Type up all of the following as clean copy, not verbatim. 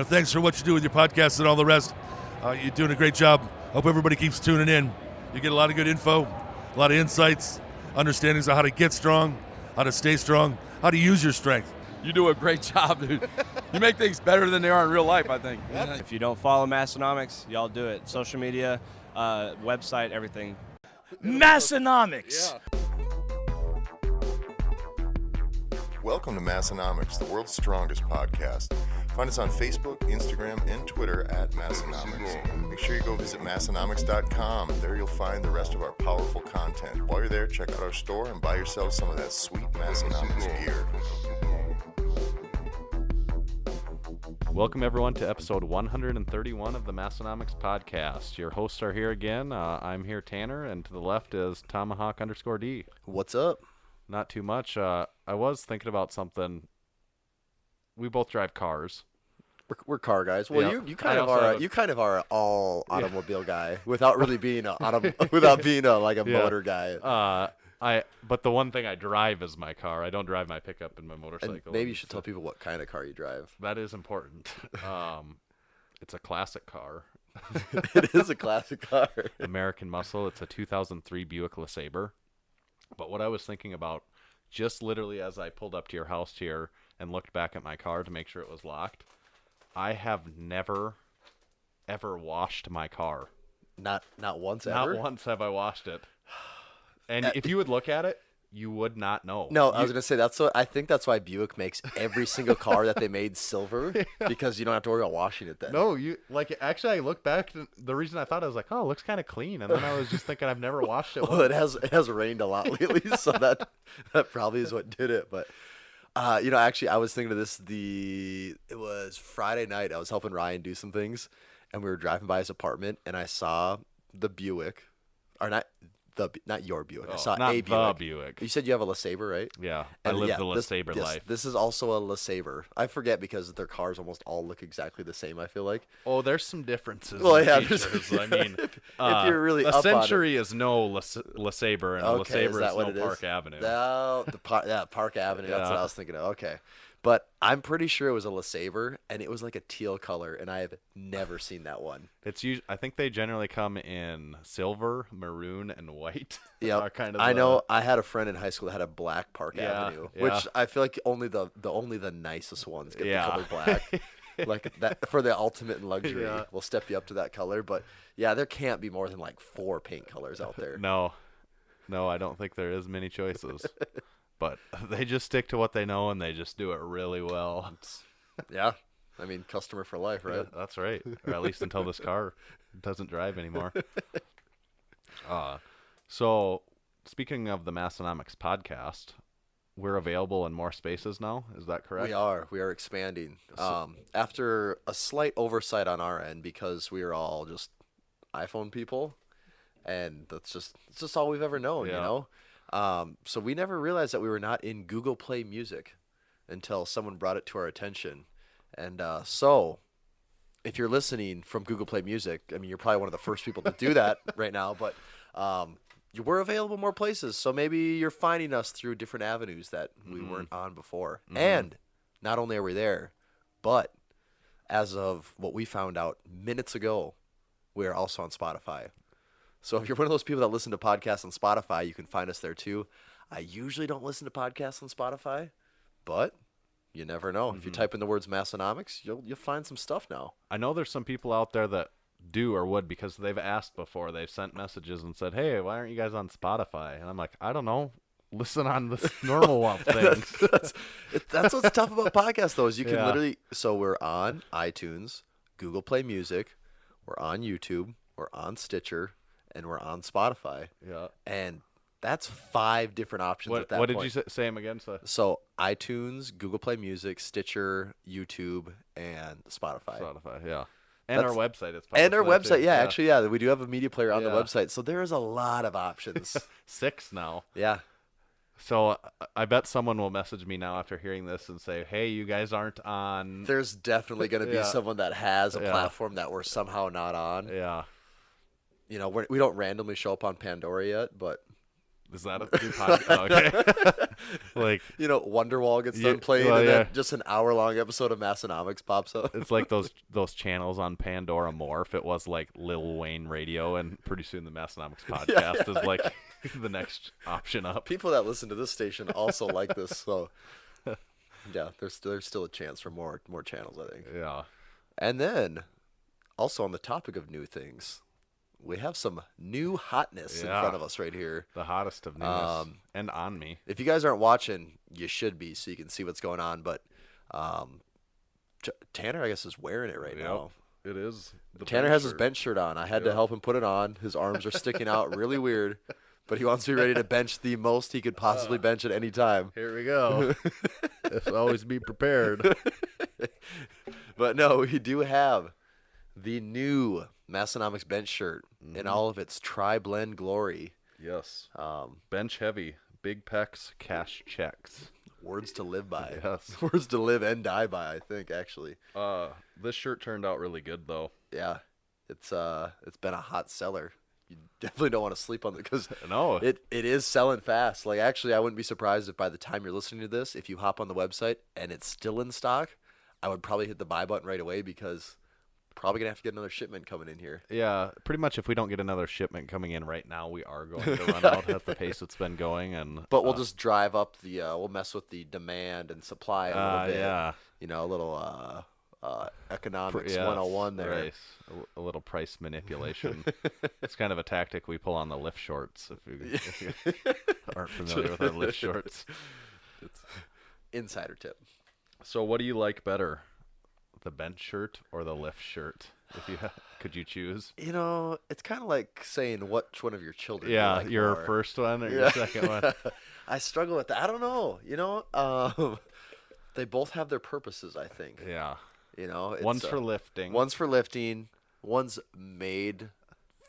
Thanks for what you do with your podcast and all the rest. You're doing a great job. Hope everybody keeps tuning in. You get a lot of good info, a lot of insights, understandings of how to get strong, how to stay strong, how to use your strength. You do a great job, dude. You make things better than they are in real life, I think. If you don't follow Massenomics, y'all do it. Social media, website, everything. Massenomics. Yeah. Welcome to Massenomics, the world's strongest podcast. Find us on Facebook, Instagram, and Twitter at Massenomics. Make sure you go visit Massenomics.com. There you'll find the rest of our powerful content. While you're there, check out our store and buy yourself some of that sweet Massenomics gear. Welcome, everyone, to episode 131 of the Massenomics podcast. Your hosts are here again. I'm here, Tanner, and to the left is Tomahawk_D. What's up? Not too much. I was thinking about something. We both drive cars. We're car guys. Well, Yeah. you kind of are an all automobile guy without really being without being a motor guy. But the one thing I drive is my car. I don't drive my pickup and my motorcycle. And maybe you should tell people what kind of car you drive. That is important. It's a classic car. It is a classic car. American Muscle. It's a 2003 Buick LeSabre. But what I was thinking about, just literally as I pulled up to your house here and looked back at my car to make sure it was locked, I have never, ever washed my car. Not once ever? Not once have I washed it. And if you would look at it, you would not know. No, I was going to say, I think that's why Buick makes every single car that they made silver, because you don't have to worry about washing it then. No, actually, I look back, the reason I thought, I was like, oh, it looks kind of clean. And then I was just thinking, I've never washed it. Well, it has rained a lot lately, so that probably is what did it. But, actually, I was thinking of this, it was Friday night. I was helping Ryan do some things, and we were driving by his apartment, and I saw the Buick, or not your Buick. I saw not a the Buick. Buick. You said you have a LeSabre, right? Yeah, And I live the LeSabre yes, life. This is also a LeSabre. I forget because their cars almost all look exactly the same, I feel like. Oh, there's some differences. Well, in yeah, features. I mean, if you're really a up on Century is no LeSabre, and a Okay, LeSabre that is what no it is? Park Avenue. No, Park Avenue. That's what I was thinking of. Okay. But I'm pretty sure it was a LeSabre, and it was like a teal color, and I have never seen that one. I think they generally come in silver, maroon, and white. Yeah, I know. I had a friend in high school that had a black Park Avenue, which I feel like only the nicest ones get the color black. Like that for the ultimate in luxury. Yeah. We'll step you up to that color, but yeah, there can't be more than like 4 paint colors out there. No, I don't think there is many choices. But they just stick to what they know, and they just do it really well. Yeah. I mean, customer for life, right? Yeah, that's right. Or at least until this car doesn't drive anymore. So, speaking of the Massenomics podcast, we're available in more spaces now. Is that correct? We are expanding. After a slight oversight on our end, because we are all just iPhone people, and it's just all we've ever known, you know? So we never realized that we were not in Google Play Music until someone brought it to our attention. And so if you're listening from Google Play Music, I mean, you're probably one of the first people to do that right now, but we're available more places. So maybe you're finding us through different avenues that we weren't on before. Mm-hmm. And not only are we there, but as of what we found out minutes ago, we are also on Spotify. So if you're one of those people that listen to podcasts on Spotify, you can find us there too. I usually don't listen to podcasts on Spotify, but you never know. If you type in the words Massenomics, you'll find some stuff now. I know there's some people out there that do or would, because they've asked before. They've sent messages and said, hey, why aren't you guys on Spotify? And I'm like, I don't know. Listen on the normal one things. That's what's tough about podcasts, though, is you can literally... So we're on iTunes, Google Play Music, we're on YouTube, we're on Stitcher, and we're on Spotify. Yeah. And that's 5 different options at that point. What did you say them again? So iTunes, Google Play Music, Stitcher, YouTube, and Spotify. Spotify, yeah. And our website is And our website, yeah. Actually, yeah. We do have a media player on the website. So there's a lot of options. 6 now. Yeah. So I bet someone will message me now after hearing this and say, hey, you guys aren't on. There's definitely going to be someone that has a platform that we're somehow not on. Yeah. You know, we don't randomly show up on Pandora yet, but Is that a new podcast? Oh, okay. Like, You know, Wonderwall gets done playing, well, and yeah. then just an hour-long episode of Massenomics pops up. it's like those channels on Pandora Morph. It was like Lil Wayne Radio, and pretty soon the Massenomics podcast is like the next option up. People that listen to this station also like this, so yeah, there's still a chance for more channels, I think. Yeah. And then, also on the topic of new things, we have some new hotness in front of us right here. The hottest of newness. And on me. If you guys aren't watching, you should be, so you can see what's going on. But Tanner, I guess, is wearing it right now. It is. Tanner has his bench shirt on. I had to help him put it on. His arms are sticking out really weird, but he wants to be ready to bench the most he could possibly bench at any time. Here we go. Let's always be prepared. But no, we do have the new Massenomics bench shirt in all of its tri-blend glory. Yes. Bench heavy. Big pecs, cash checks. Words to live by. Yes. Words to live and die by, I think, actually. This shirt turned out really good, though. Yeah. It's been a hot seller. You definitely don't want to sleep on it because No. it is selling fast. Like, actually, I wouldn't be surprised if by the time you're listening to this, if you hop on the website and it's still in stock, I would probably hit the buy button right away because probably going to have to get another shipment coming in here. Yeah, pretty much if we don't get another shipment coming in right now, we are going to run out at the pace it's been going. But we'll just drive up we'll mess with the demand and supply a little bit. Yeah. You know, a little economics 101 there. Right. A little price manipulation. It's kind of a tactic we pull on the lift shorts, if you aren't familiar with our lift shorts. Insider tip. So what do you like better, the bench shirt or the lift shirt? If you could you choose? You know, it's kind of like saying which one of your children. you Yeah, like your more. first one or your second one? I struggle with that. I don't know. You know, they both have their purposes, I think. Yeah. You know, it's, One's for lifting. One's for lifting. One's made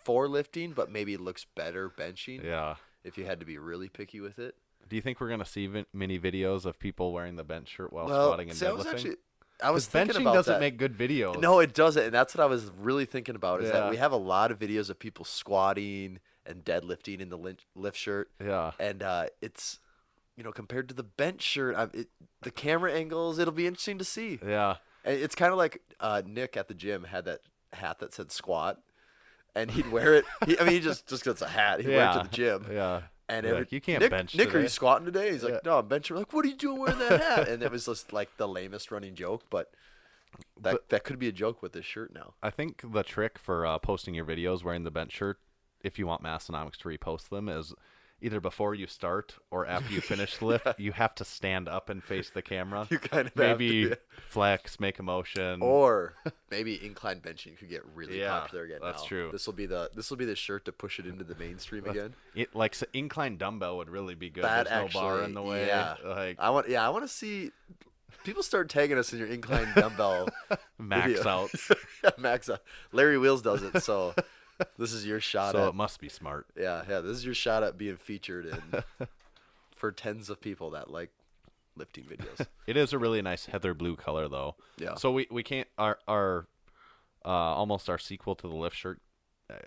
for lifting, but maybe looks better benching. Yeah. If you had to be really picky with it. Do you think we're gonna see mini videos of people wearing the bench shirt while Well, squatting and see, deadlifting? I was thinking benching about doesn't that. make good videos. No, it doesn't, and that's what I was really thinking about. Is Yeah. that we have a lot of videos of people squatting and deadlifting in the lift shirt. Yeah. And it's, you know, compared to the bench shirt, the camera angles, it'll be interesting to see. Yeah. And it's kind of like Nick at the gym had that hat that said squat, and he'd wear it. He just because it's a hat, he'd wear it to the gym. Yeah. And You're like, you can't Nick, bench Nick, are today." you squatting today? He's like, no, I'm benching. We're like, what are you doing wearing that hat? And it was just like the lamest running joke, but that could be a joke with this shirt now. I think the trick for posting your videos wearing the bench shirt, if you want Massenomics to repost them, is either before you start or after you finish the lift, you have to stand up and face the camera. You kind of Maybe have to, flex, make a motion. or maybe incline benching could get really Yeah, popular again. that's now. true. This will be the shirt to push it into the mainstream again. It like incline dumbbell would really be good. That There's no bar actually, in the way. yeah. Like I want to see people start tagging us in your incline dumbbell max video. outs. Yeah, max out. Larry Wheels does it, so this is your shot So at it must be smart. yeah. This is your shot at being featured in for tens of people that like lifting videos. It is a really nice heather blue color though. Yeah. So we can't our almost our sequel to the lift shirt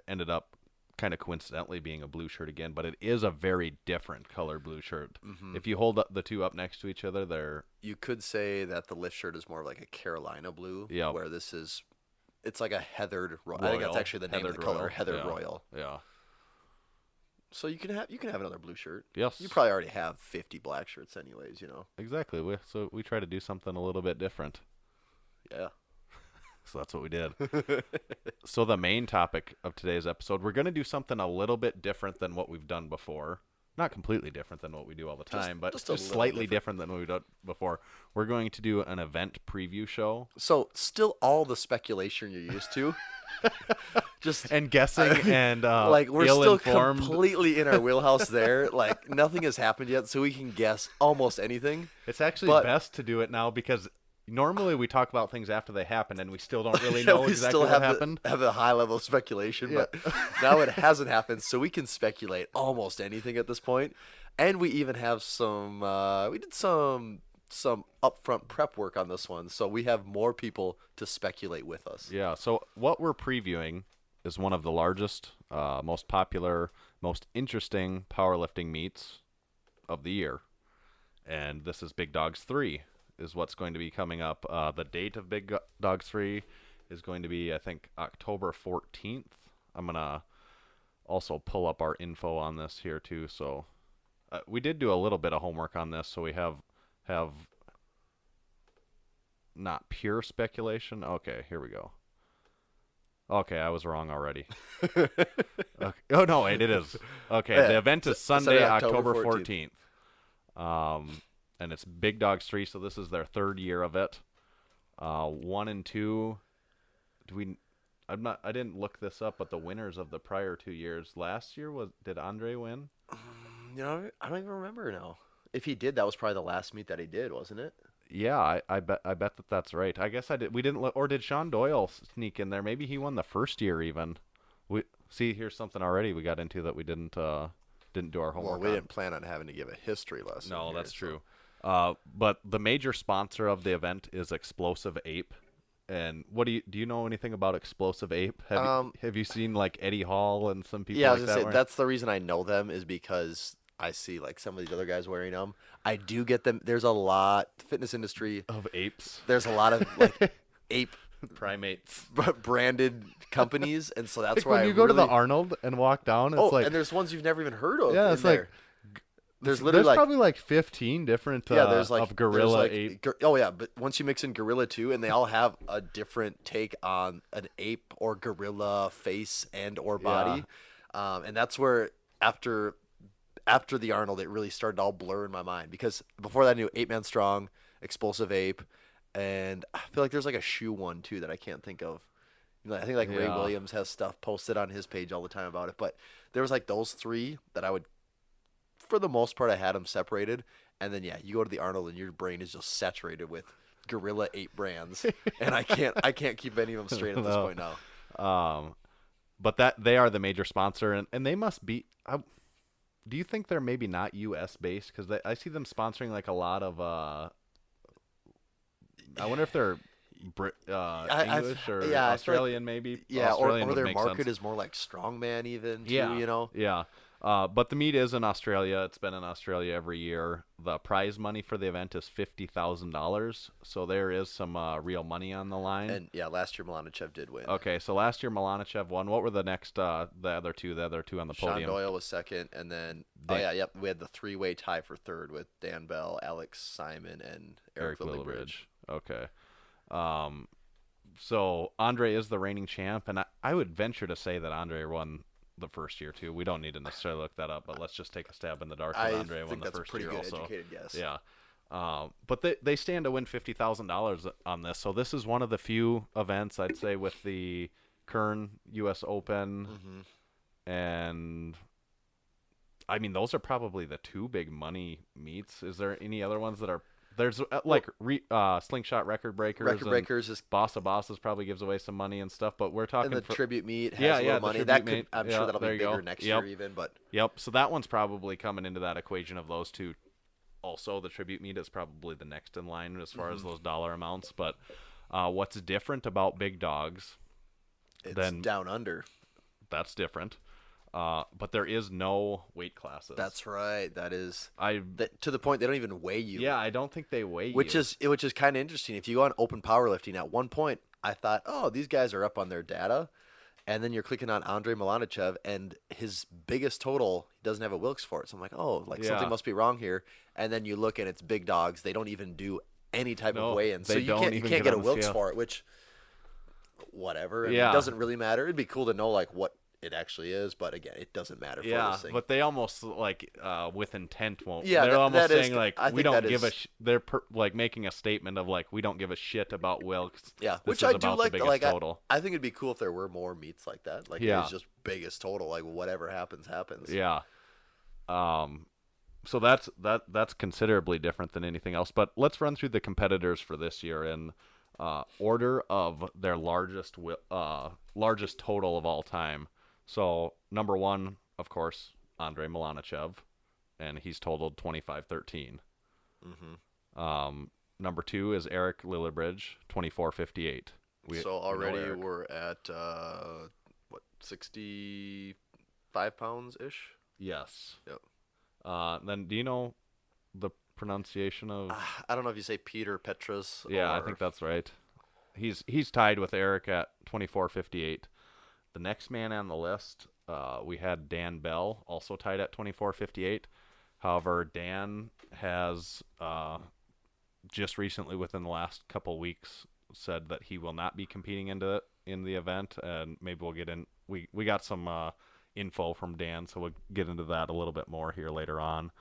ended up kind of coincidentally being a blue shirt again, but it is a very different color blue shirt. Mm-hmm. If you hold up the two up next to each other, they're You could say that the lift shirt is more of like a Carolina blue, Yep. where this is it's like a heathered royal. I think that's royal. actually the name of the Heathered color, royal. heathered Yeah. royal. Yeah. So you can have another blue shirt. Yes. You probably already have 50 black shirts anyways, you know. Exactly. So we try to do something a little bit different. Yeah. So that's what we did. So the main topic of today's episode, we're going to do something a little bit different than what we've done before. Not completely different than what we do all the time, but just just, a little slightly different than what we've done before. We're going to do an event preview show. So still all the speculation you're used to. Just And guessing and like we're still ill-informed. completely in our wheelhouse there. Like nothing has happened yet, so we can guess almost anything. It's actually but- best to do it now because normally we talk about things after they happen and we still don't really Yeah, know we exactly still what have happened. have a high level of speculation, but now it hasn't happened, so we can speculate almost anything at this point. And we even have some we did some upfront prep work on this one, so we have more people to speculate with us. Yeah, so what we're previewing is one of the largest, most popular most interesting powerlifting meets of the year. And this is Big Dogs 3 is what's going to be coming up. The date of Big Dogs 3 is going to be, I think, October 14th. I'm going to also pull up our info on this here too. So we did do a little bit of homework on this, so we have not pure speculation. Okay, here we go. Okay, I was wrong already. Okay. Oh, no, wait, it is. Okay, Yeah, the event is Sunday, Sunday, October October 14th. And it's Big Dogs 3, so this is their third year of it. 1 and 2, I didn't look this up, but the winners of the prior 2 years, last year did Andre win? You know, I don't even remember now. If he did, that was probably the last meet that he did, wasn't it? Yeah, I bet that's right. I guess we didn't look, or did Sean Doyle sneak in there? Maybe he won the first year even. Here's something already we got into that we didn't do our homework. Well, we didn't plan on having to give a history lesson. No, here, that's so. true. But the major sponsor of the event is Explosive Ape. And what do you know anything about Explosive Ape? Have you seen like Eddie Hall and some people? Yeah, like I was gonna that say that's the reason I know them is because I see like some of these other guys wearing them. I do get them. There's a lot fitness industry of apes. There's a lot of like ape primates branded companies, and so that's like why when you go to the Arnold and walk down. It's like, and there's ones you've never even heard of. Yeah, it's like there. There's literally probably like 15 different there's like of gorilla like, ape. Oh yeah, but once you mix in gorilla too, and they all have a different take on an ape or gorilla face and or body, and that's where after the Arnold, it really started to all blur in my mind because before that I knew 8 Man Strong, Explosive Ape, and I feel like there's like a shoe one too that I can't think of. I think like Ray Williams has stuff posted on his page all the time about it, but there was like those 3 that I would. For the most part, I had them separated, and then you go to the Arnold, and your brain is just saturated with gorilla ape brands, and I can't keep any of them straight at this point now. But that they are the major sponsor, and they must be. Do you think they're maybe not U.S. based? Because I see them sponsoring like a lot of. I wonder if they're English or Australian, maybe. Yeah, Australian or their make market sense. is more like strongman, even. Too, Yeah, you know. Yeah. But the meet is in Australia. It's been in Australia every year. The prize money for the event is $50,000. So there is some real money on the line. And last year Milanichev did win. Okay, so last year Milanichev won. What were the next the other two on the podium? Sean Doyle was second, and then we had the 3-way tie for third with Dan Bell, Alex Simon, and Eric Lillibridge. Okay. So Andre is the reigning champ, and I would venture to say that Andre won the first year too. We don't need to necessarily look that up, but let's just take a stab in the dark that Andre won the first year also. I think that's a pretty good educated guess. Yeah. But they stand to win $50,000 on this. So this is one of the few events I'd say with the Kern U.S. Open, and I mean those are probably the 2 big money meets. Is there any other ones that are? There's like Slingshot Record Breakers. Record Breakers is Bossa Bosses probably gives away some money and stuff, but we're talking and the tribute meet has a little money. I'm sure that'll be bigger next year even. But so that one's probably coming into that equation of those two. Also, the tribute meet is probably the next in line as far as those dollar amounts. But what's different about Big Dogs? It's down under. That's different. But there is no weight classes. That's right. That is to the point they don't even weigh you. Yeah, I don't think they weigh you. Which is kind of interesting. If you go on open powerlifting, at one point I thought, oh, these guys are up on their data, and then you're clicking on Andre Milanichev, and his biggest total he doesn't have a Wilks for it. So I'm like, oh, something must be wrong here. And then you look and it's Big Dogs. They don't even do any type of weigh-in, so you can't get a Wilks for it. Which, whatever. It doesn't really matter. It'd be cool to know like what it actually is, but again, it doesn't matter for this thing. But they almost like with intent won't. Yeah, they're almost saying is, like we don't give a. They're like making a statement of like we don't give a shit about Wilks. Yeah, which I do like. Total. I think it'd be cool if there were more meets like that. Like it's just biggest total. Like whatever happens. Yeah. So that's considerably different than anything else. But let's run through the competitors for this year in order of their largest total of all time. So number 1, of course, Andre Milanichev, and he's totaled 2513. Number 2 is Eric Lillibridge, 2458. So already we're at 60 5 pounds ish. Yes. Yep. Then do you know the pronunciation of? I don't know if you say Peter Petras. Yeah, I or... think that's right. He's tied with Eric at 24.58. The next man on the list, we had Dan Bell, also tied at 24.58. However, Dan has just recently, within the last couple weeks, said that he will not be competing in the event, and maybe we'll get in. We got some info from Dan, so we'll get into that a little bit more here later on.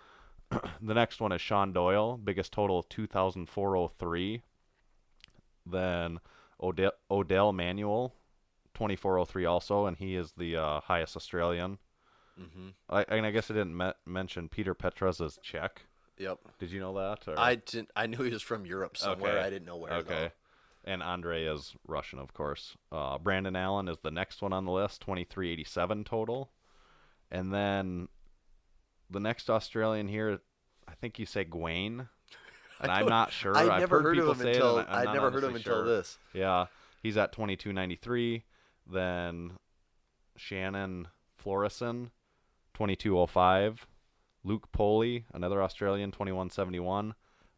The next one is Sean Doyle, biggest total of 2,403. Then Odell Manuel, 2403 also, and he is the highest Australian. Mm-hmm. I guess I didn't mention Peter Petras is Czech. Yep. Did you know that? Or? I didn't. I knew he was from Europe somewhere. Okay. I didn't know where. Okay. Though. And Andre is Russian, of course. Brandon Allen is the next one on the list, 2387 total. And then the next Australian here, I think you say Gawain. And I'm not sure. I've I've never heard people of him say until it, I'd never heard of him until this. Yeah, he's at 2293. Then Shannon Florison, 2205. Luke Poley, another Australian, 2171.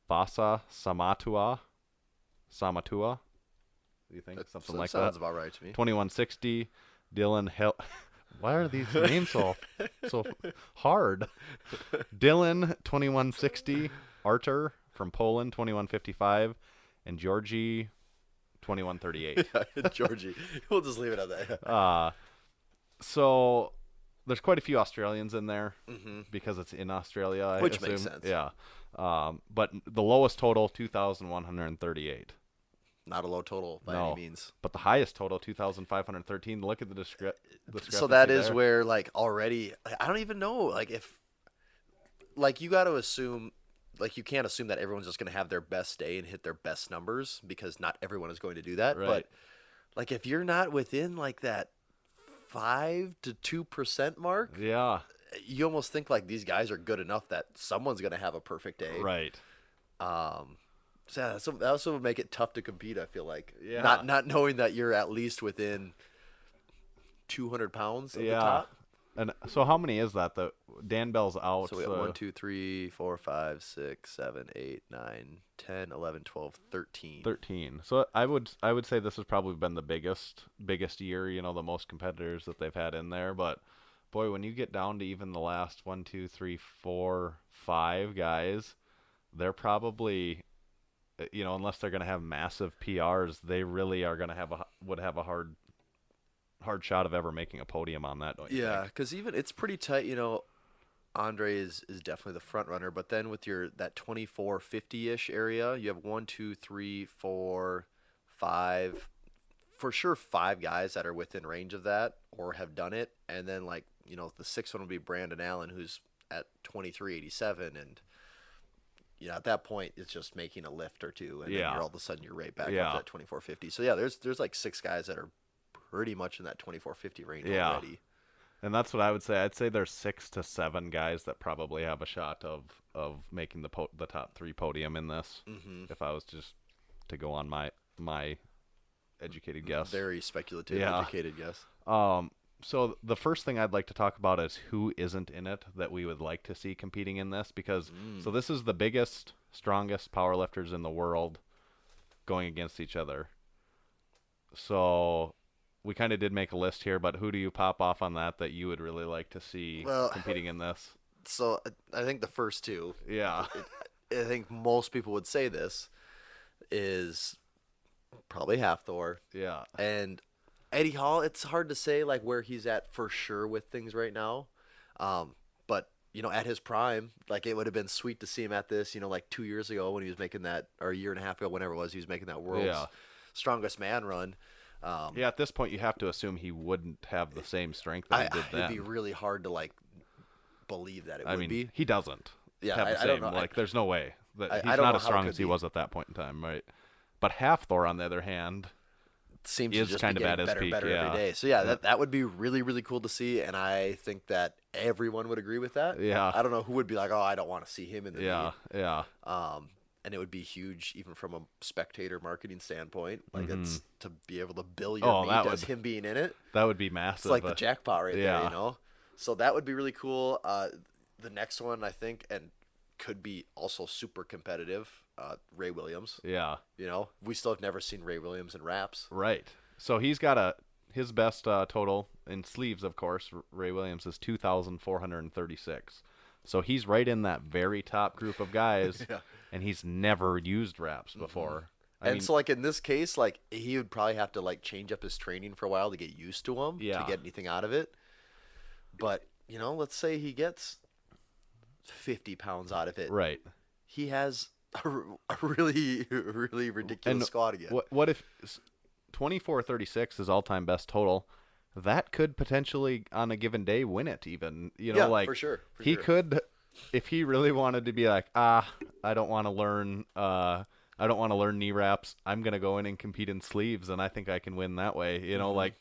Vasa Samatua. Do you think something like that? Sounds about right to me. 2160. Dylan Hill. Why are these names so hard? Dylan 2160. Artur from Poland 2155, and Georgie 2138. Georgie. We'll just leave it at that. So there's quite a few Australians in there because it's in Australia, I Which assume. makes sense. Yeah. But the lowest total, 2,138. Not a low total by any means. But the highest total, 2,513. Look at the discrepancy. So that is there. where, like, already, I don't even know, like, if, like, you got to assume, like, you can't assume that everyone's just going to have their best day and hit their best numbers, because not everyone is going to do that. Right. But, like, if you're not within, like, that 5 to 2% mark, yeah, you almost think, like, these guys are good enough that someone's going to have a perfect day. right. So yeah, that also would make it tough to compete, I feel like. Yeah. Not knowing that you're at least within 200 pounds of the top. And so how many is that? Dan Bell's out. So we have 1, 2, 3, 4, 5, 6, 7, 8, 9, 10, 11, 12, 13. 13. So I would say this has probably been the biggest year, the most competitors that they've had in there. But boy, when you get down to even the last 1, 2, 3, 4, 5 guys, they're probably, unless they're going to have massive PRs, they really are going to would have a hard shot of ever making a podium on that, don't you think? Because even it's pretty tight. Andre is definitely the front runner, but then with that 2450-ish area, you have 1, 2, 3, 4, 5, for sure 5 guys that are within range of that or have done it, and then the sixth one would be Brandon Allen, who's at 2387, and at that point it's just making a lift or two, and then you're all of a sudden you're right back up to that 2450. So there's like 6 guys that are pretty much in that 2450 range already. And that's what I would say. I'd say there's 6 to 7 guys that probably have a shot of making the top 3 podium in this. Mm-hmm. If I was just to go on my educated guess. Very speculative, educated guess. So the first thing I'd like to talk about is who isn't in it that we would like to see competing in this, because so this is the biggest, strongest powerlifters in the world going against each other. So we kind of did make a list here, but who do you pop off on that you would really like to see competing in this? So I think the first two, I think most people would say this, is probably Halfthor. Yeah. And Eddie Hall, it's hard to say where he's at for sure with things right now. But, at his prime, it would have been sweet to see him at this, 2 years ago when he was making that, or a year and a half ago, whenever it was, he was making that world's strongest man run. At this point, you have to assume he wouldn't have the same strength that he did then. It'd be really hard to, believe that it would be. He doesn't have the same. I don't know. There's no way. He's don't not know as how strong it as he could be. was at that point in time, right? But Halfthor, on the other hand, seems is to just kind be of at getting his better, peak. better every day. So that would be really, really cool to see, and I think that everyone would agree with that. Yeah. I don't know who would be like, oh, I don't want to see him in the meet. Yeah. And it would be huge, even from a spectator marketing standpoint. It's to be able to bill your meet as him being in it. That would be massive. It's like the jackpot right there, So that would be really cool. The next one, I think, and could be also super competitive, Ray Williams. Yeah. You know, we still have never seen Ray Williams in wraps. Right. So he's got his best total in sleeves, of course. Ray Williams is 2,436. So he's right in that very top group of guys, Yeah. and he's never used wraps before. I mean, So, like, in this case, like, he would probably have to, like, change up his training for a while to get used to them, Yeah. to get anything out of it. But, you know, let's say he gets 50 pounds out of it. right. He has a really, really ridiculous squat again. What if 2436 is all-time best total? That could potentially, on a given day, win it even. You know, Yeah, like, for sure. he could, if he really wanted to be like, I don't want to learn knee wraps. I'm going to go in and compete in sleeves, and I think I can win that way. You know, like,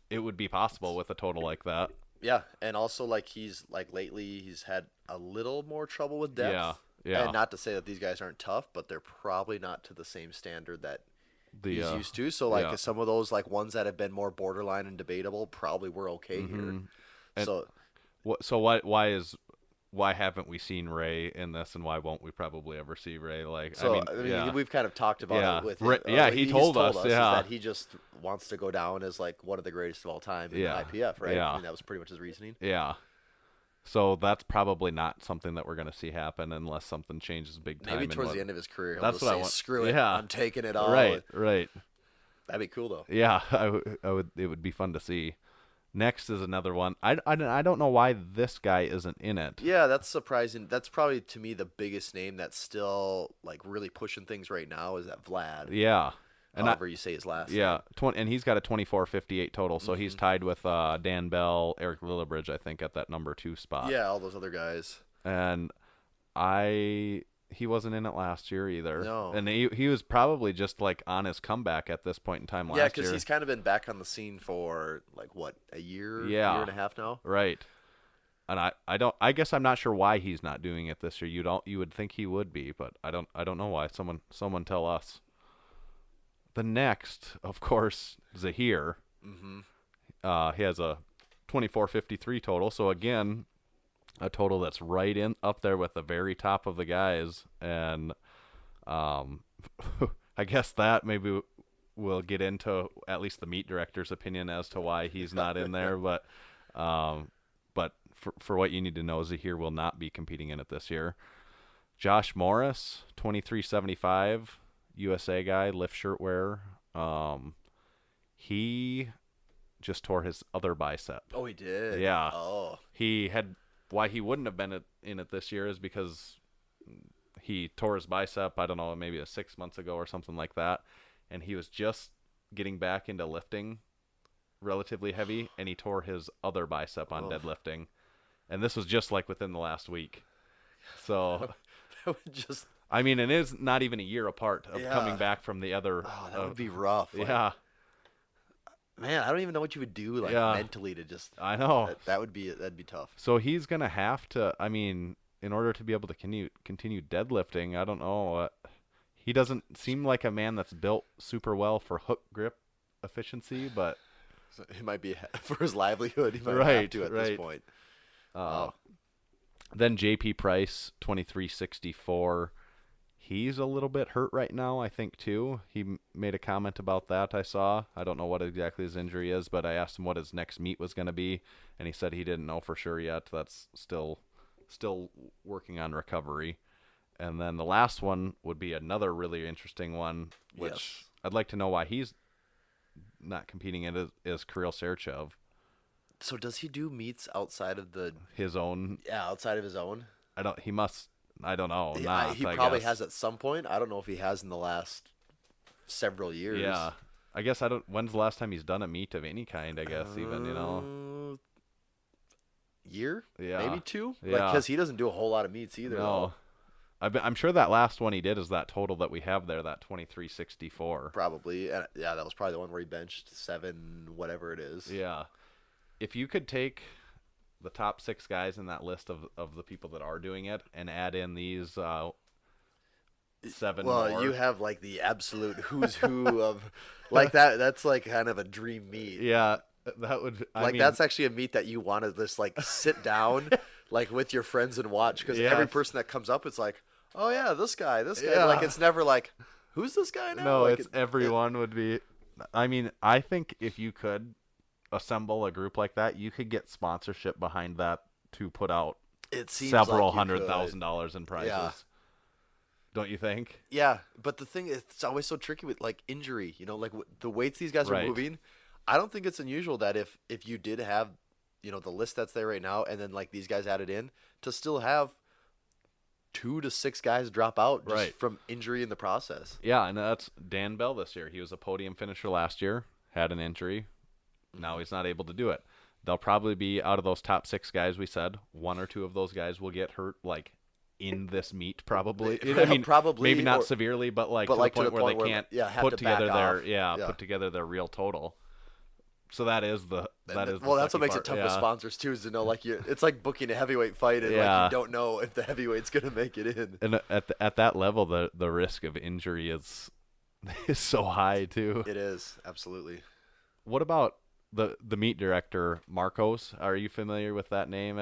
it would be possible with a total like that. Yeah, and also, like, lately he's had a little more trouble with depth. Yeah. And not to say that these guys aren't tough, but they're probably not to the same standard that he's used to. So, like, some of those, like, ones that have been more borderline and debatable probably were okay here. And why haven't we seen Ray in this, and why won't we probably ever see Ray? Like, So, I mean, we've kind of talked about it with him. He He's told us is that he just wants to go down as, like, one of the greatest of all time in the IPF, right? Yeah. I mean, that was pretty much his reasoning. Yeah. So that's probably not something that we're going to see happen unless something changes big time. Maybe towards the end of his career, he'll That's just what I say, want. screw it, Yeah. I'm taking it all. Right. That'd be cool, though. Yeah, I would. It would be fun to see. Next is another one. I don't know why this guy isn't in it. Yeah, that's surprising. That's probably, to me, the biggest name that's still, like, really pushing things right now is that Vlad. Yeah. And however you say his last name. Yeah, and he's got a 24.58 total, so he's tied with Dan Bell, Eric Lillibridge, I think, at that number 2 spot. Yeah, all those other guys. And he wasn't in it last year either. No. And he was probably just, like, on his comeback at this point in time last year. Yeah, because he's kind of been back on the scene for, like, what, a year Yeah. year and a half now? Right. And I guess I'm not sure why he's not doing it this year. You would think he would be, but I don't know why. Someone tell us. The next, of course, Zahir. He has a 24.53 total. So again, a total that's right in up there with the very top of the guys. And I guess that maybe we'll get into at least the meet director's opinion as to why he's not in there. But for what you need to know, Zahir will not be competing in it this year. Josh Morris, 23.75. USA guy, lift shirt wearer. He just tore his other bicep. Oh, he did? Yeah. Oh. Why he wouldn't have been in it this year is because he tore his bicep, I don't know, maybe 6 months ago or something like that. And he was just getting back into lifting relatively heavy, and he tore his other bicep on deadlifting. And this was just like within the last week. So That would just... I mean, it is not even a year apart of coming back from the other. Oh, that would be rough. Like, yeah. Man, I don't even know what you would do, like, mentally to just... I know. That'd be tough. So he's going to have to, I mean, in order to be able to continue deadlifting, I don't know. He doesn't seem like a man that's built super well for hook grip efficiency, but... So it might be, for his livelihood, he might have to at this point. Then JP Price, 23.64. He's a little bit hurt right now, I think, too. He made a comment about that, I saw. I don't know what exactly his injury is, but I asked him what his next meet was going to be, and he said he didn't know for sure yet. That's still working on recovery. And then the last one would be another really interesting one, which I'd like to know why he's not competing in, is Kirill Serchev. So does he do meets outside of his own? Yeah, outside of his own. He must. I don't know. Yeah, he probably has at some point. I don't know if he has in the last several years. Yeah, I guess I don't. When's the last time he's done a meet of any kind? I guess even year. Yeah, maybe 2. Yeah, because he doesn't do a whole lot of meets either. No, I'm sure that last one he did is that total that we have there, that 23.64. Probably, and yeah, that was probably the one where he benched 7, whatever it is. Yeah. If you could take the top 6 guys in that list of the people that are doing it and add in these 7 well, more. You have like the absolute who's who of like that. That's like kind of a dream meet. Yeah. That would That's actually a meet that you want to just like sit down like with your friends and watch, because every person that comes up, it's like, oh yeah, this guy. Yeah. Like it's never like, who's this guy now? No, like, it's everyone would be. I mean, I think if you could assemble a group like that, you could get sponsorship behind that to put out it seems several like you could. $100,000 in prizes. Yeah. Don't you think? Yeah, but the thing is, it's always so tricky with like injury. Like the weights these guys are moving. I don't think it's unusual that if you did have, the list that's there right now, and then like these guys added in, to still have 2 to 6 guys drop out just from injury in the process. Yeah, and that's Dan Bell this year. He was a podium finisher last year, had an injury. Now he's not able to do it. They'll probably be out of those top 6 guys we said, 1 or 2 of those guys will get hurt like in this meet probably. I mean, probably, maybe not severely, but like to the point where they can't put together put together their real total. So that is the that's what makes it tough with sponsors too, is to know like it's like booking a heavyweight fight and like you don't know if the heavyweight's gonna make it in. And at that level, the risk of injury is so high too. It is, absolutely. What about the meet director Markos? Are you familiar with that name?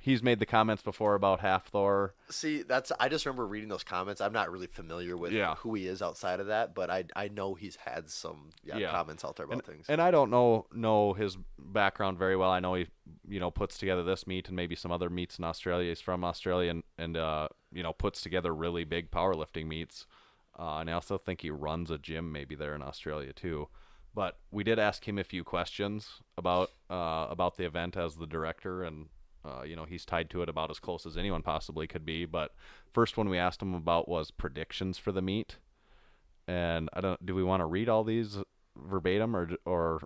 He's made the comments before about Half Thor. See, I just remember reading those comments. I'm not really familiar with who he is outside of that, but I know he's had some comments out there about things. And I don't know his background very well. I know he puts together this meet and maybe some other meets in Australia. He's from Australia and puts together really big powerlifting meets. And I also think he runs a gym maybe there in Australia too. But we did ask him a few questions about the event as the director, and he's tied to it about as close as anyone possibly could be. But first one we asked him about was predictions for the meet. And do we want to read all these verbatim or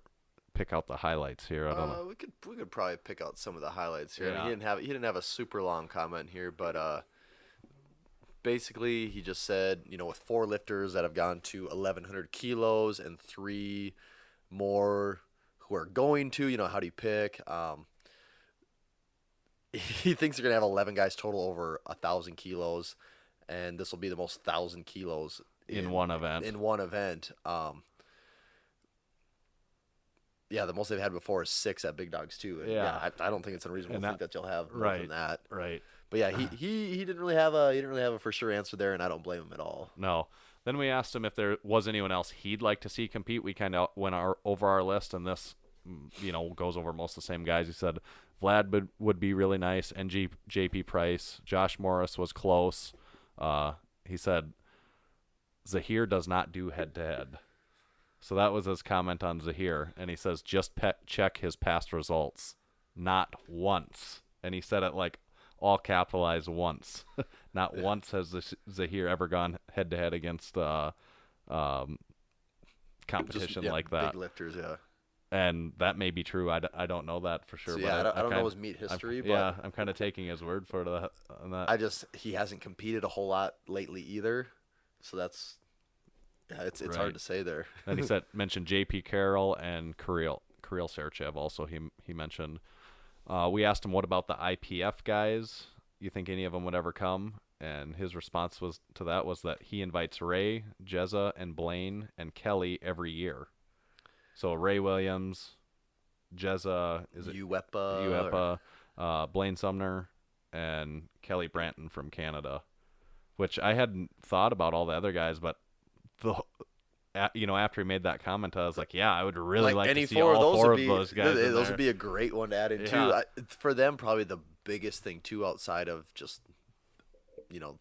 pick out the highlights here? I don't know. We could probably pick out some of the highlights here. Yeah. I mean, he didn't have a super long comment here, but basically he just said, with 4 lifters that have gone to 1,100 kilos and 3 more who are going to, how do you pick? He thinks they're going to have 11 guys total over 1,000 kilos, and this will be the most 1,000 kilos in one event. The most they've had before is 6 at Big Dogs too. And I don't think it's unreasonable to think that you'll have more than that. Right. But yeah, he didn't really have a for sure answer there, and I don't blame him at all. No. Then we asked him if there was anyone else he'd like to see compete. We kind of went over our list, and this goes over most of the same guys. He said Vlad would be really nice, and JP Price. Josh Morris was close. He said Zahir does not do head-to-head. So that was his comment on Zahir, and he says just check his past results. Not once. And he said it like all capitalized once. Not once has Zahir ever gone head-to-head against competition like that. Big lifters, yeah. And that may be true. I don't know that for sure. So, I don't know his meet history. But I'm kind of taking his word for that. On that. He hasn't competed a whole lot lately either. So that's, it's right. hard to say there. And he mentioned J.P. Carroll and Kirill Serchev also he mentioned. We asked him, what about the IPF guys? You think any of them would ever come? And his response was that he invites Ray, Jezza, and Blaine, and Kelly every year. So Ray Williams, Jezza, Uepa, Blaine Sumner, and Kelly Branton from Canada, which I hadn't thought about all the other guys, but after he made that comment, I was like, yeah, I would really like to see all 4 of those guys. Those would be a great one to add in too. For them, probably the biggest thing too, outside of just,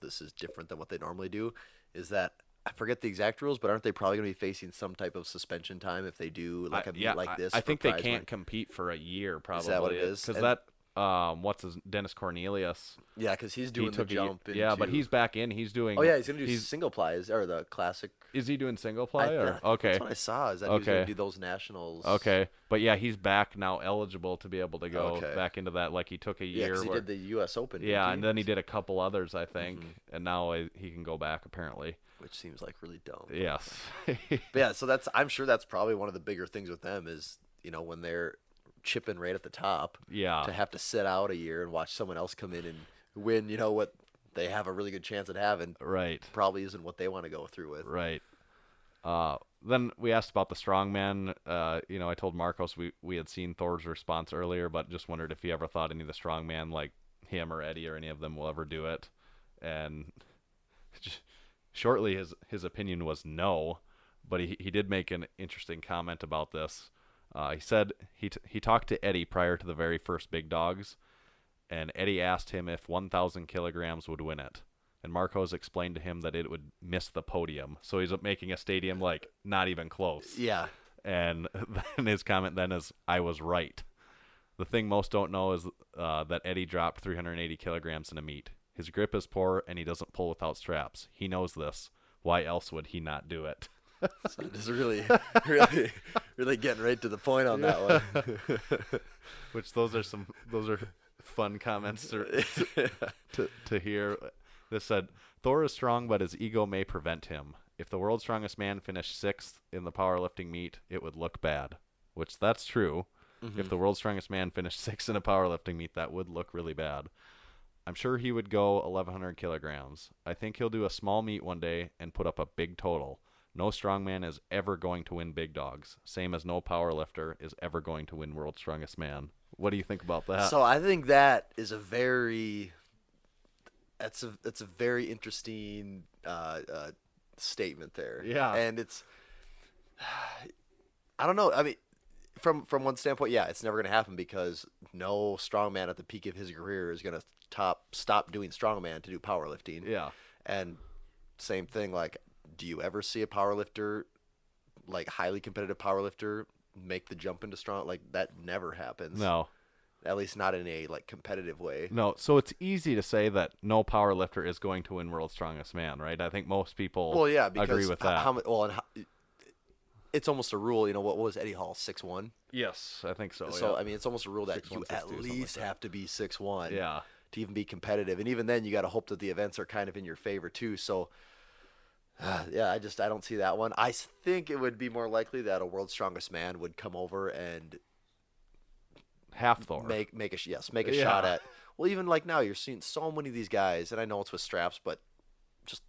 this is different than what they normally do, is that I forget the exact rules, but aren't they probably going to be facing some type of suspension time if they do a meet like this? I think they can't compete for a year, probably. Is that what it is? Because Dennis Cornelius. Yeah, because he's doing the jump. But he's back in. He's doing. Oh yeah, he's going to do single ply or the classic. Is he doing single ply? Okay, that's what I saw. Is that he's going to do those nationals? Okay, but yeah, he's back now, eligible to be able to go back into that. Like he took a year. Yeah, because he did the U.S. Open. Yeah, and then he did a couple others, I think, and now he can go back apparently. Which seems like really dumb. Yes. But yeah, so I'm sure that's probably one of the bigger things with them is, when they're chipping right at the top. Yeah. To have to sit out a year and watch someone else come in and win, what they have a really good chance at having. Right. Probably isn't what they want to go through with. Right. then we asked about the strongman. I told Markos we had seen Thor's response earlier, but just wondered if he ever thought any of the strongman, like him or Eddie or any of them, will ever do it. And shortly, his opinion was no, but he did make an interesting comment about this. He said he talked to Eddie prior to the very first big dogs, and Eddie asked him if 1,000 kilograms would win it. And Markos explained to him that it would miss the podium. So he's making a stadium like not even close. Yeah. And then his comment then is, I was right. The thing most don't know is that Eddie dropped 380 kilograms in a meet. His grip is poor, and he doesn't pull without straps. He knows this. Why else would he not do it? So just really getting right to the point on that one. Which those are fun comments to hear. This said, Thor is strong, but his ego may prevent him. If the world's strongest man finished 6th in the powerlifting meet, it would look bad. Which that's true. Mm-hmm. If the world's strongest man finished 6th in a powerlifting meet, that would look really bad. I'm sure he would go 1,100 kilograms. I think he'll do a small meet one day and put up a big total. No strongman is ever going to win big dogs. Same as no powerlifter is ever going to win world's strongest man. What do you think about that? So I think that is a very very interesting statement there. Yeah. And it's I don't know. I mean, from one standpoint, yeah, it's never going to happen because no strongman at the peak of his career is going to stop doing strongman to do powerlifting. Yeah. And same thing, like, do you ever see a powerlifter, like highly competitive powerlifter, make the jump into strong? Like, that never happens. No. At least not in a like competitive way. No, so it's easy to say that no power lifter is going to win world's strongest man, right? I think most people agree with that. It's almost a rule. What was Eddie Hall, 6'1"? Yes, I think so. So yeah. I mean, it's almost a rule that 6'1", you at least have to be 6'1", yeah, to even be competitive. And even then, you got to hope that the events are kind of in your favor too. So yeah, I don't see that one. I think it would be more likely that a world's strongest man would come over and half Thor. Make a shot at. Well, even like now, you're seeing so many of these guys, and I know it's with straps, but just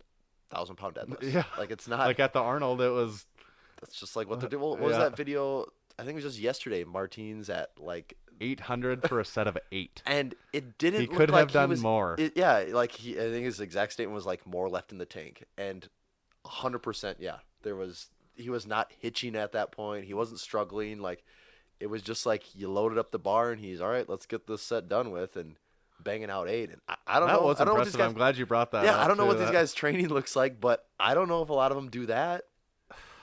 1,000-pound deadlifts. Yeah, like it's not like at the Arnold. It was. That's just like what they're doing. What was that video? I think it was just yesterday. Martin's at like 800 for a set of 8, and it didn't. He look could like have done more. I think his exact statement was like more left in the tank, and 100%. Yeah, he was not hitching at that point. He wasn't struggling. Like, it was just like you loaded up the bar and he's all right. Let's get this set done with and banging out 8. And I don't know. That was I don't know impressive. what these guys, I'm glad you brought that. Yeah, up I don't know what too. these guys' training looks like, but I don't know if a lot of them do that.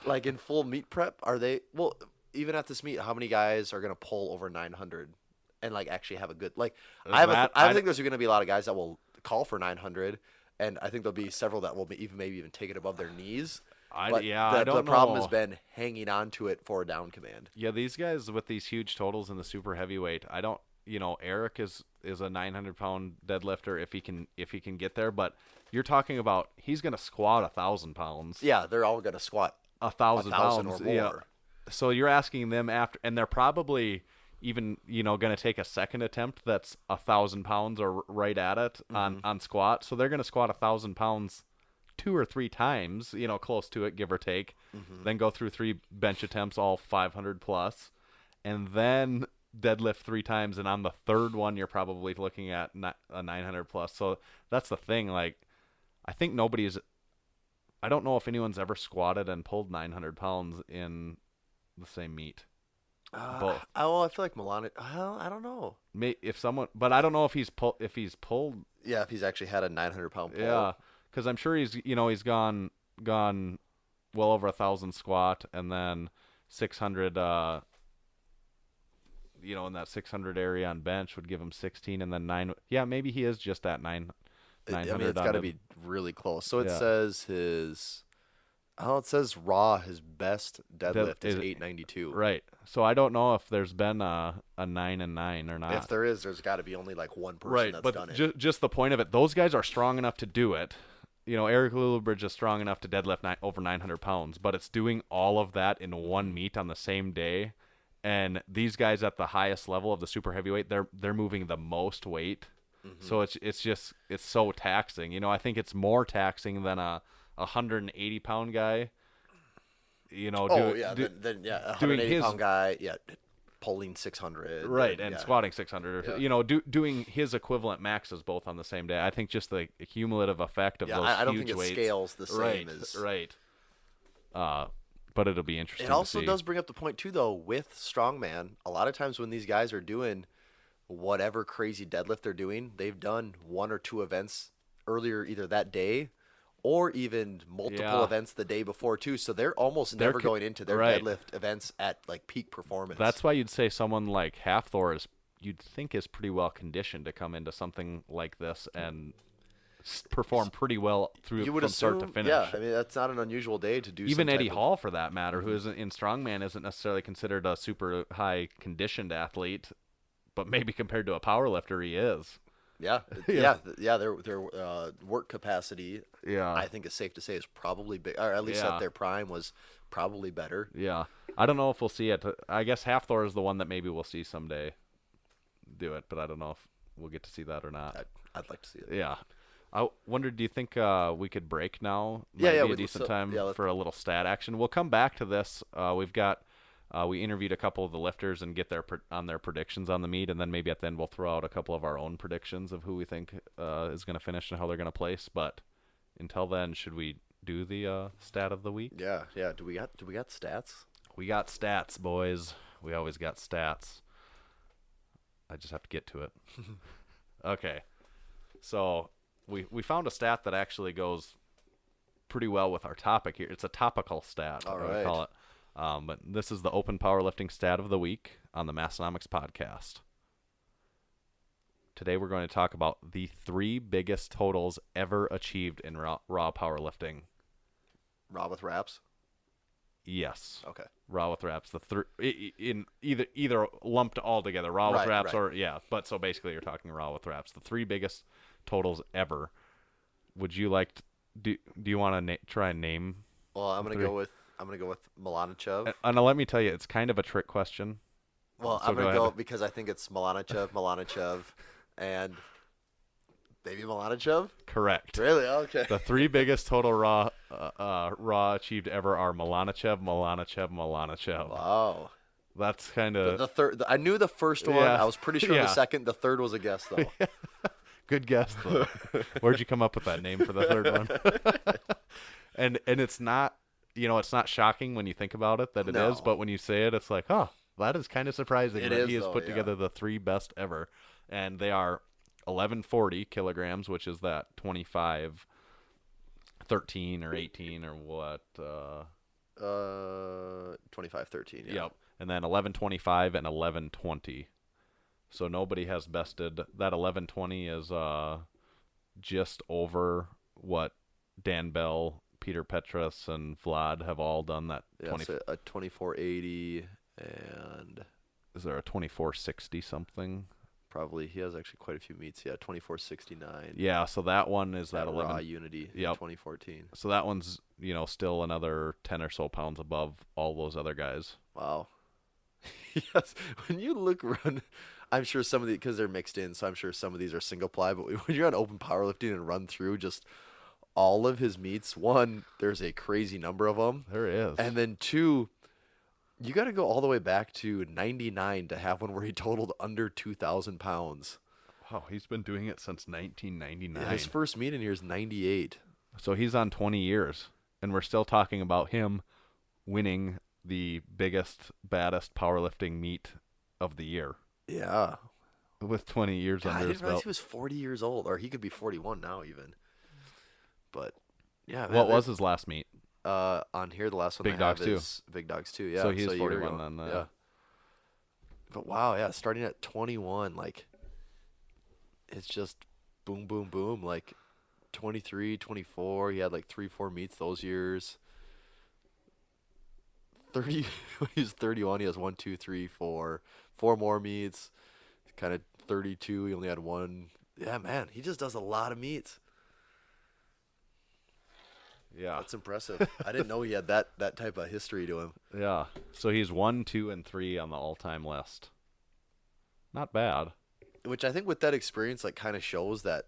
Like in full meet prep, are they? Well, even at this meet, how many guys are gonna pull over 900 and like actually have a good like? I think there's gonna be a lot of guys that will call for 900, and I think there'll be several that will maybe even take it above their knees. I don't know. The problem has been hanging on to it for a down command. Yeah, these guys with these huge totals in the super heavyweight, I don't. Eric is a 900-pound deadlifter if he can get there, but you're talking about he's gonna squat 1,000 pounds. Yeah, they're all gonna squat 1,000 pounds or more. Yeah. So you're asking them after, and they're probably even gonna take a second attempt that's 1,000 pounds or right at it on squat. So they're gonna squat 1,000 pounds 2 or 3 times, close to it, give or take. Mm-hmm. Then go through 3 bench attempts, all 500 plus, and then deadlift 3 times. And on the third one, you're probably looking at a 900 plus. So that's the thing. Like, I think I don't know if anyone's ever squatted and pulled 900 pounds in the same meet. Both. I feel like Milano. I don't know. But I don't know if he's pulled. Yeah, if he's actually had a 900-pound pull. Yeah, because I'm sure he's gone well over 1,000 squat, and then 600. In that 600 area on bench would give him 16, and then 9. Yeah, maybe he is just at 900. I mean, it's got to be really close. So it says it says raw, his best deadlift is 892. Right. So I don't know if there's been a 9 and 9 or not. If there is, there's got to be only like one person that's done it. Right, but just the point of it, those guys are strong enough to do it. Eric Lillibridge is strong enough to deadlift over 900 pounds, but it's doing all of that in one meet on the same day. And these guys at the highest level of the super heavyweight, they're moving the most weight. Mm-hmm. So it's so taxing. I think it's more taxing than a 180-pound guy. you know, then yeah, doing 180-pound guy, pulling 600, right, and squatting 600. Yeah. You know, doing his equivalent maxes both on the same day. I think just the cumulative effect of those I don't huge think it weights, scales the same as right. But it'll be interesting. It also to see. does bring up the point too, though, with strongman. A lot of times when these guys are doing whatever crazy deadlift they're doing, they've done 1 or 2 events earlier, either that day or even multiple events the day before too. So they're almost never going into their deadlift events at like peak performance. That's why you'd say someone like Halfthor you'd think is pretty well conditioned to come into something like this and perform pretty well from start to finish. Yeah, I mean that's not an unusual day to do. Even Eddie Hall, for that matter, who isn't in strongman, isn't necessarily considered a super high conditioned athlete, but maybe compared to a powerlifter, he is. Yeah. Their work capacity, I think it's safe to say, is probably big, or at least at their prime was probably better. Yeah, I don't know if we'll see it. I guess Halfthor is the one that maybe we'll see someday do it, but I don't know if we'll get to see that or not. I'd like to see it. Yeah. I wonder, do you think we could break now? Might be a decent time for a little stat action. We'll come back to this. We interviewed a couple of the lifters and get their predictions on the meet, and then maybe at the end we'll throw out a couple of our own predictions of who we think is going to finish and how they're going to place. But until then, should we do the stat of the week? Yeah. Do we got stats? We got stats, boys. We always got stats. I just have to get to it. Okay. So we found a stat that actually goes pretty well with our topic here. It's a topical stat, all I right. would call it. But this is the open powerlifting stat of the week on the Massenomics podcast. Today we're going to talk about the 3 biggest totals ever achieved in raw powerlifting. Raw with wraps? Yes. Okay. Raw with wraps. In either lumped all together, raw with wraps or but so basically you're talking raw with wraps. The 3 biggest totals ever. Would you like do you want to try and name? Well, I'm going to go with Milanichev. And let me tell you, it's kind of a trick question. Well, So I'm going to go go because I think it's Milanichev, and maybe Milanichev? Correct. Really? Okay. The 3 biggest total raw achieved ever are Milanichev. Wow. That's kind of the third. I knew the first one. Yeah. I was pretty sure Yeah. the second. The third was a guess, though. good guess, though. Where'd you come up with that name for the third one? and it's not, it's not shocking when you think about it that it is, but when you say it, it's like, oh, that is kind of surprising that he has put together the 3 best ever, and they are 1140 kilograms, which is that 25, 13 or 18 or what? 25-13. Yeah. Yep. And then 1125 and 1120. So nobody has bested that. 1120 is just over what Dan Bell, Peter Petras, and Vlad have all done. That so a 2480 and is there a 2460 something? Probably he has actually quite a few meets. Yeah, 2469. Yeah, so that one is that 11 Raw Unity. Yep. 2014. So that one's still another 10 or so pounds above all those other guys. Wow. Yes, when you look around, I'm sure some of the because they're mixed in, so I'm sure some of these are single ply. But when you're on open powerlifting and run through just all of his meets, 1, there's a crazy number of them. There is, and then 2, you got to go all the way back to 99 to have one where he totaled under 2,000 pounds. Wow, he's been doing it since 1999. Yeah, his first meet in here is 98. So he's on 20 years, and we're still talking about him winning the biggest, baddest powerlifting meet of the year. Yeah. With 20 years under his belt. I didn't realize he was 40 years old, or he could be 41 now even. But, yeah. What was his last meet? On here, the last one Big Dogs 2. Big Dogs 2, yeah. So he's 41 then. Yeah. But wow, yeah, starting at 21, like, it's just boom, boom, boom. Like, 23, 24, he had like 3-4 meets those years. 30, when he was 31, he has 1, 2, 3, 4 more meets. Kind of 32, he only had 1. Yeah, man, he just does a lot of meets. Yeah, that's impressive. I didn't know he had that type of history to him. Yeah, so he's 1, 2, and 3 on the all-time list. Not bad. Which I think with that experience, like, kind of shows that,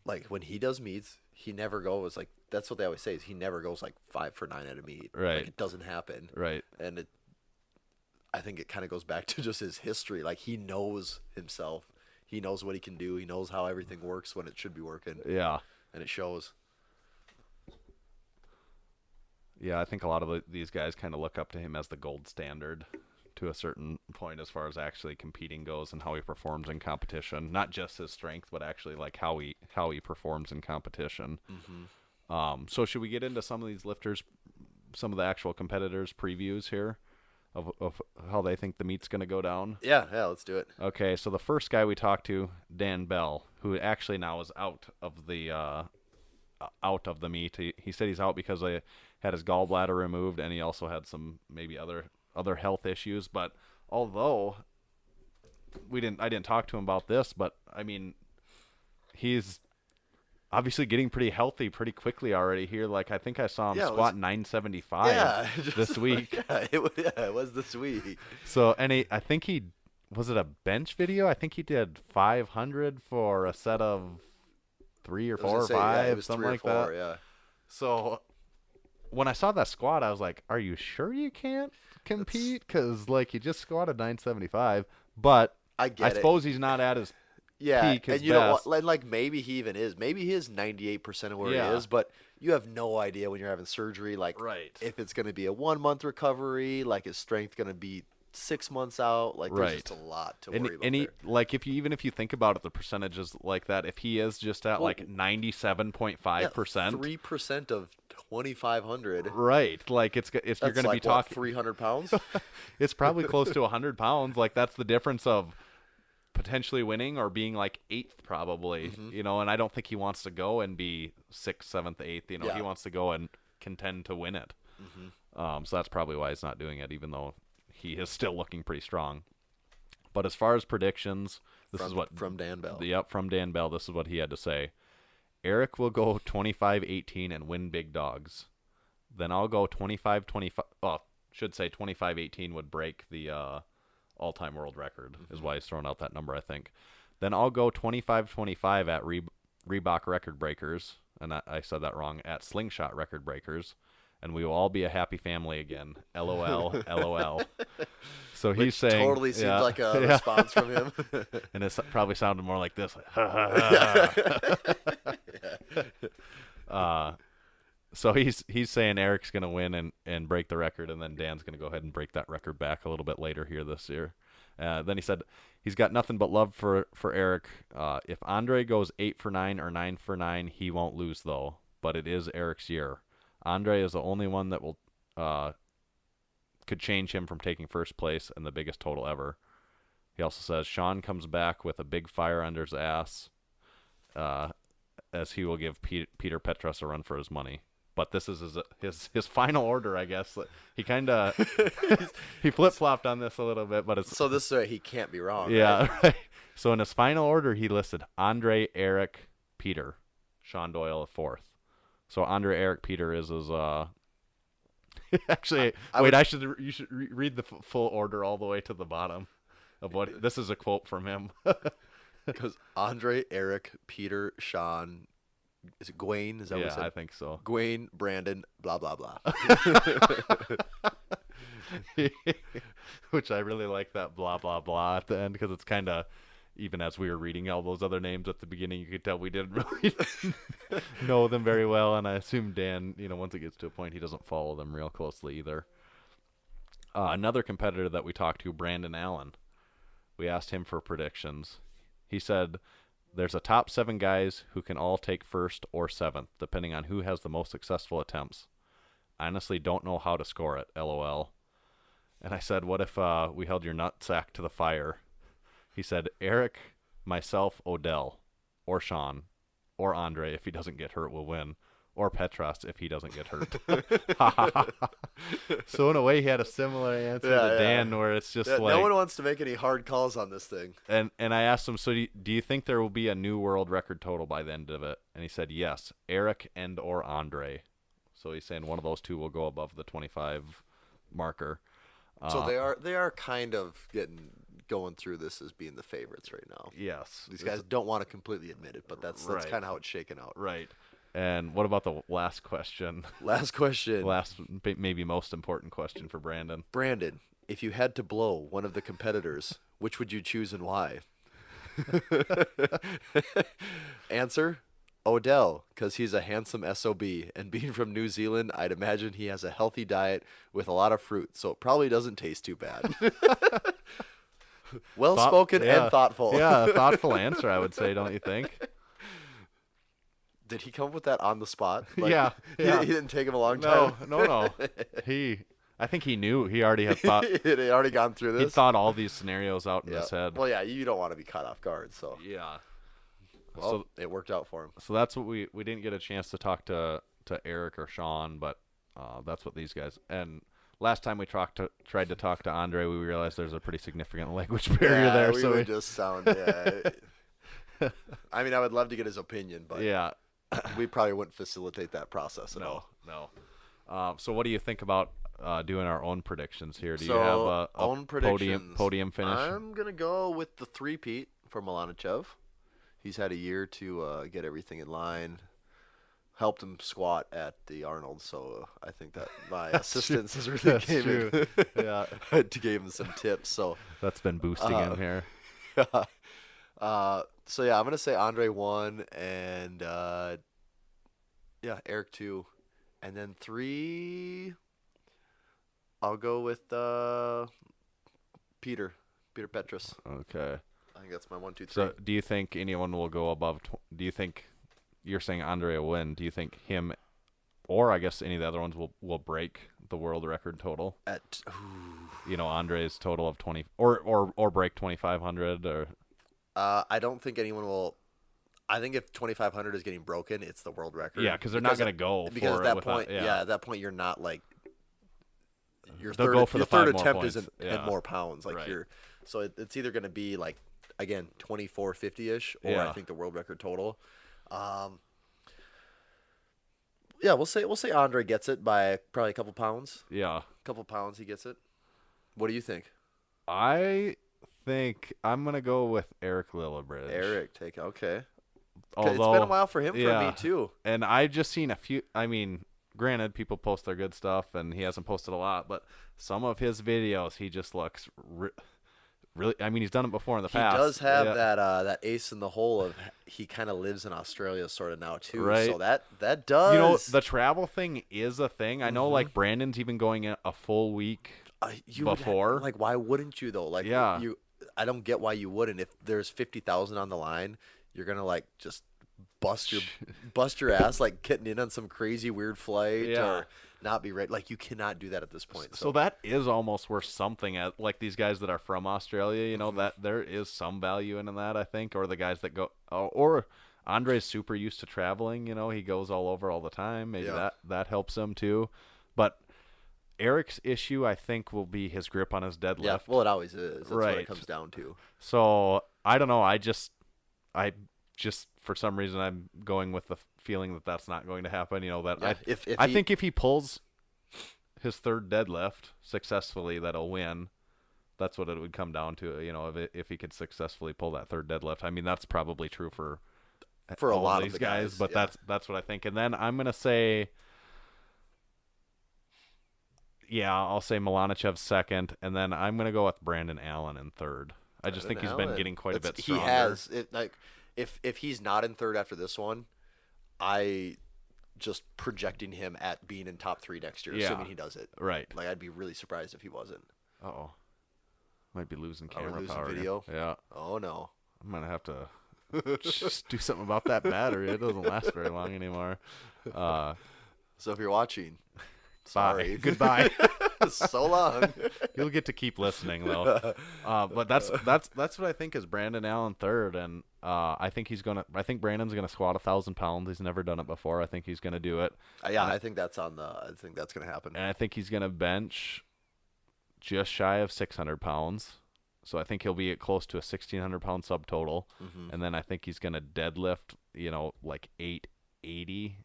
like, when he does meets, he never goes like that's what they always say is he never goes like 5 for 9 at a meet. Right. Like, it doesn't happen. Right. And I think it kind of goes back to just his history. Like, he knows himself. He knows what he can do. He knows how everything works when it should be working. Yeah. And it shows. Yeah, I think a lot of these guys kind of look up to him as the gold standard to a certain point as far as actually competing goes and how he performs in competition. Not just his strength, but actually like how he performs in competition. Mm-hmm. So should we get into some of these lifters, some of the actual competitors' previews here of how they think the meet's going to go down? Yeah, let's do it. Okay, so the first guy we talked to, Dan Bell, who actually now is out of the meet. He said he's out because he had his gallbladder removed, and he also had some maybe other health issues. But although I didn't talk to him about this, but I mean, he's obviously getting pretty healthy pretty quickly already here. Like, I think I saw him squat 975 this week. It was this week. So, and I think was it a bench video? I think he did 500 for a set of 3 or 4 or 5, something like that. Yeah. So when I saw that squat, I was like, "Are you sure you can't compete?" Because like, he just squatted 975, but I suppose he's not at his peak, his and you best. know what? Like maybe he even is. Maybe he is 98% of where he is, but you have no idea when you're having surgery. Like, if it's going to be a 1-month recovery, like his strength going to be 6 months out. Like, there's just a lot to worry about. And like, even if you think about it, the percentages like that, if he is just at like 97.5%, 3% of 2,500. Right. Like, it's you're going to be talking 300 pounds. It's probably close to 100 pounds. Like, that's the difference of potentially winning or being like 8th probably, you know, and I don't think he wants to go and be 6th, 7th, 8th, you know, he wants to go and contend to win it. So that's probably why he's not doing it, even though he is still looking pretty strong. But as far as predictions, from Dan Bell. Yep, from Dan Bell, this is what he had to say. Eric will go 25-18 and win big dogs. Then I'll go 25-25. Well, should say 25-18 would break the all-time world record, is why he's throwing out that number, I think. Then I'll go 25-25 at Reebok Record Breakers, and I said that wrong, at Slingshot Record Breakers, and we will all be a happy family again. LOL, LOL. So he's saying... totally seems like a response from him. And it probably sounded more like this. So he's saying Eric's going to win and break the record, and then Dan's going to go ahead and break that record back a little bit later here this year. Then he said he's got nothing but love for Eric. If Andre goes 8 for 9 or 9 for 9, he won't lose, though. But it is Eric's year. Andre is the only one that will could change him from taking first place and the biggest total ever. He also says Sean comes back with a big fire under his ass, as he will give Peter Petras a run for his money. But this is his final order, I guess. He kind of he flip-flopped on this a little bit, but it's... So this way he can't be wrong, yeah, right? So in his final order, he listed Andre, Eric, Peter, Sean Doyle 4th. So Andre, Eric, Peter is his... Actually, you should read the full order all the way to the bottom of what... This is a quote from him. Because Andre, Eric, Peter, Sean... Is it Gawain? Is that what it said? Yeah, I think so. Gawain, Brandon, blah, blah, blah. Which I really like that blah, blah, blah at the end, because it's kind of, even as we were reading all those other names at the beginning, you could tell we didn't really know them very well, and I assume Dan, once it gets to a point, he doesn't follow them real closely either. Another competitor that we talked to, Brandon Allen, we asked him for predictions. He said... There's a top 7 guys who can all take 1st or 7th, depending on who has the most successful attempts. I honestly don't know how to score it, LOL. And I said, what if we held your nutsack to the fire? He said, Eric, myself, Odell, or Sean, or Andre, if he doesn't get hurt, will win. Or Petras, if he doesn't get hurt. So in a way, he had a similar answer to Dan, where it's just like... No one wants to make any hard calls on this thing. And I asked him, so do you think there will be a new world record total by the end of it? And he said, yes, Eric and or Andre. So he's saying one of those two will go above the 25 marker. So they are kind of going through this as being the favorites right now. Yes. These guys don't want to completely admit it, but that's kind of how it's shaken out. Right. And what about the last question? Last question. Maybe most important question for Brandon. Brandon, if you had to blow one of the competitors, which would you choose and why? Answer, Odell, because he's a handsome SOB. And being from New Zealand, I'd imagine he has a healthy diet with a lot of fruit, so it probably doesn't taste too bad. Well-spoken and thoughtful. Yeah, a thoughtful answer, I would say, don't you think? Did he come up with that on the spot? Yeah. He didn't take him a long time? No. I think he knew. He already had thought. He had already gone through this? He thought all these scenarios out in his head. Well, yeah, you don't want to be caught off guard, so. Yeah. Well, it worked out for him. So that's what we didn't get a chance to talk to Eric or Sean, but that's what these guys. And last time we tried to talk to Andre, we realized there's a pretty significant language barrier there. We would just sound. Yeah. I mean, I would love to get his opinion, but yeah, we probably wouldn't facilitate that process at all. No. So what do you think about doing our own predictions here? Do you So, have a own predictions. podium finish? I'm going to go with the three-peat for Milanichev. He's had a year to get everything in line. Helped him squat at the Arnold, so I think that my assistance has really came in. Yeah, to give him some tips. So that's been boosting him here. So yeah, I'm gonna say Andre 1 and Eric 2, and then 3. I'll go with Peter Petrus. Okay. I think that's my 1, 2, 3. So do you think anyone will go above? Do you think you're saying Andre will win? Do you think him, or I guess any of the other ones will break the world record total? Andre's total of 20, or break 2,500 or. I don't think anyone will. I think if 2,500 is getting broken, it's the world record. Yeah, they're not going to go because for at that it point, yeah, at that point you're not like your They'll third, go for your the third 5 more attempt points. isn't Yeah. 10 more pounds. Like Right. So it's either going to be like again 2450-ish, or Yeah. I think the world record total. Yeah, we'll say Andre gets it by probably a couple pounds. Yeah. A couple pounds he gets it. What do you think? I think I'm gonna go with Eric Lillibridge. Eric, okay. Although, it's been a while for him, for me too. And I've just seen a few. I mean, granted, people post their good stuff, and he hasn't posted a lot, but some of his videos, he just looks really. I mean, he's done it before in the past. He does have that ace in the hole of he kind of lives in Australia sort of now too. Right. So that does. The travel thing is a thing. I know, like Brandon's even going a full week before. Why wouldn't you though? Like, yeah. I don't get why you wouldn't. If there's 50,000 on the line, you're gonna like just bust your ass, like getting in on some crazy weird flight or not be ready. Like, you cannot do that at this point. So that is almost worth something. At like these guys that are from Australia, that there is some value in that, I think. Or the guys that go, or Andre's super used to traveling. He goes all over all the time. Maybe that helps him too. But Eric's issue, I think, will be his grip on his deadlift. Yeah, well, it always is. That's right. what it comes down to. So I don't know. I just for some reason I'm going with the feeling that that's not going to happen. I think if he pulls his third deadlift successfully, that'll win. That's what it would come down to. If he could successfully pull that third deadlift. I mean, that's probably true for a lot of these guys, but that's what I think. And then I'm gonna say. Yeah, I'll say Milanichev second, and then I'm going to go with Brandon Allen in third. I just think he's been getting quite a bit stronger. He has. If he's not in third after this one, I just projecting him at being in top 3 next year, assuming he does it. Right. Like, I'd be really surprised if he wasn't. Uh-oh. Might be losing Are we camera losing power. video? Yeah. Oh, no. I'm going to have to just do something about that battery. It doesn't last very long anymore. So if you're watching... Sorry. Goodbye. So long. You'll get to keep listening though. But that's what I think is Brandon Allen third, and I think Brandon's gonna squat 1,000 pounds. He's never done it before. I think he's gonna do it. I think that's gonna happen. And I think he's gonna bench just shy of 600 pounds. So I think he'll be at close to a 1,600 pound subtotal, and then I think he's gonna deadlift, like 880.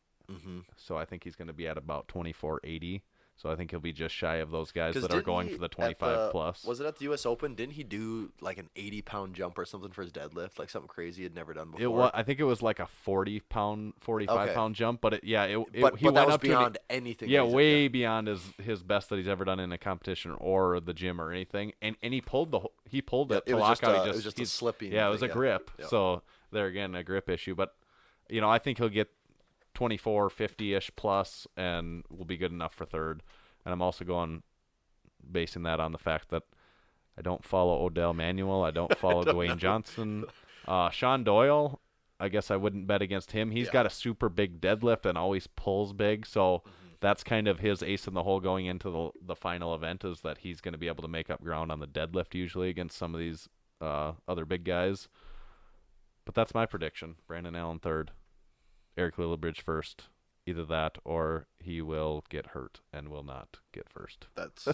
So I think he's going to be at about 2480. So I think he'll be just shy of those guys 'Cause that are didn't going he for the at 25 plus. Was it at the U.S. Open? Didn't he do like an 80-pound jump or something for his deadlift, like something crazy he'd never done before? I think it was like a 45 pound jump, but he But went that was up to beyond anything. yeah, that he's way beyond his best that he's ever done in a competition or the gym or anything. And he pulled it to it was lock just out. it was just a slipping. Yeah, it was thing, a grip. Yeah. So there again, a grip issue. But I think he'll get 24, 50-ish plus, and will be good enough for third. And I'm also basing that on the fact that I don't follow Odell Manuel. I don't follow Dwayne Johnson. Sean Doyle, I guess I wouldn't bet against him. He's got a super big deadlift and always pulls big. So that's kind of his ace in the hole going into the final event, is that he's going to be able to make up ground on the deadlift usually against some of these other big guys. But that's my prediction. Brandon Allen third. Eric Lillibridge first. Either that or he will get hurt and will not get first. That's.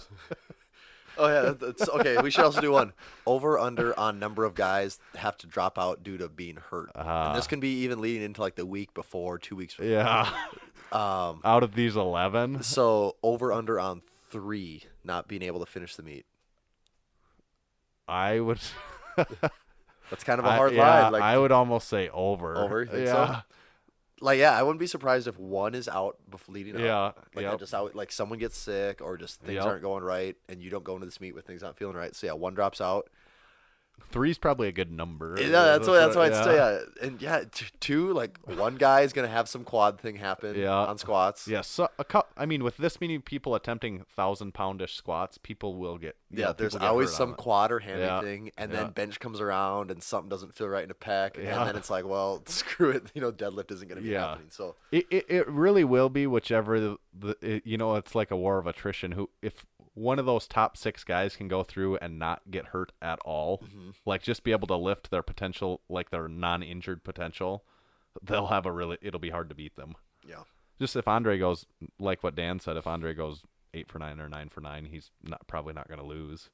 Oh yeah, that's okay. We should also do one over under on number of guys have to drop out due to being hurt, and this can be even leading into like the week before, 2 weeks before. Yeah. Out of these 11, so over under on 3 not being able to finish the meet. I would. That's kind of a hard line. Like I would almost say over. Over, you think yeah. so? Like, yeah, I wouldn't be surprised if one is out before leading up. Yeah, Like, yep. just out, like someone gets sick or just things Yep. aren't going right, and you don't go into this meet with things not feeling right. So yeah, one drops out. 3's probably a good number. Yeah, that's why it's still, yeah. And yeah, 2, like one guy is gonna have some quad thing happen on squats. Yeah, so I mean, with this many people attempting 1,000-poundish squats, people will get. There's always some quad or hammy Yeah. thing, and then bench comes around and something doesn't feel right in a pec, Yeah. and then it's like, well, screw it, deadlift isn't gonna be happening. So it really will be whichever it's like a war of attrition. If one of those top 6 guys can go through and not get hurt at all, like just be able to lift their potential, like their non-injured potential, it'll be hard to beat them. Yeah. Just if Andre goes, like what Dan said, if Andre goes 8 for 9 or 9 for 9, he's probably not going to lose.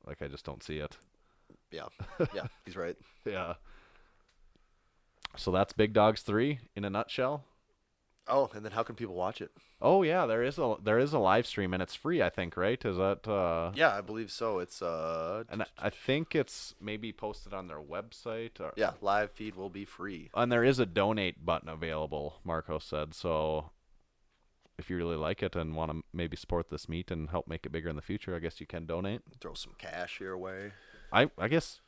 Like, I just don't see it. Yeah. Yeah, he's right. Yeah. So that's Big Dogs 3 in a nutshell. Oh, and then how can people watch it? Oh yeah, there is a live stream, and it's free, I think, right? Is that Yeah, I believe so. It's and I think it's maybe posted on their website. Yeah, live feed will be free. And there is a donate button available, Markos said. So if you really like it and want to maybe support this meet and help make it bigger in the future, I guess you can donate. Throw some cash your way. I guess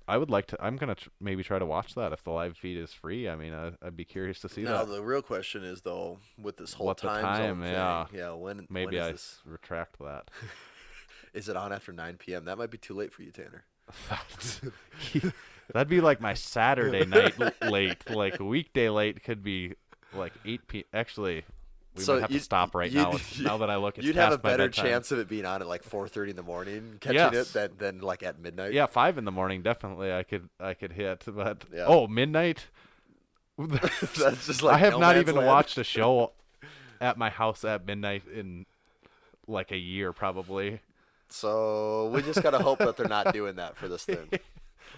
I would like to. I'm gonna maybe try to watch that if the live feed is free. I mean, I'd be curious to see now, that. the real question is though, with this whole What the time time, zone yeah. thing, when Maybe when I is this? retract that. Is it on after 9 p.m.? That might be too late for you, Tanner. That'd be like my Saturday night late. Like weekday late could be like 8 p.m. Actually, we might have to stop right now. Now that I look, it's you'd have a past my better bedtime. chance of it being on at like 4:30 in the morning, catching Yes. it than like at midnight. Yeah, 5 in the morning definitely I could hit, but Yeah. Midnight. That's just like I have no not man's even land. watched a show at my house at midnight in like a year probably. So we just gotta hope that they're not doing that for this thing.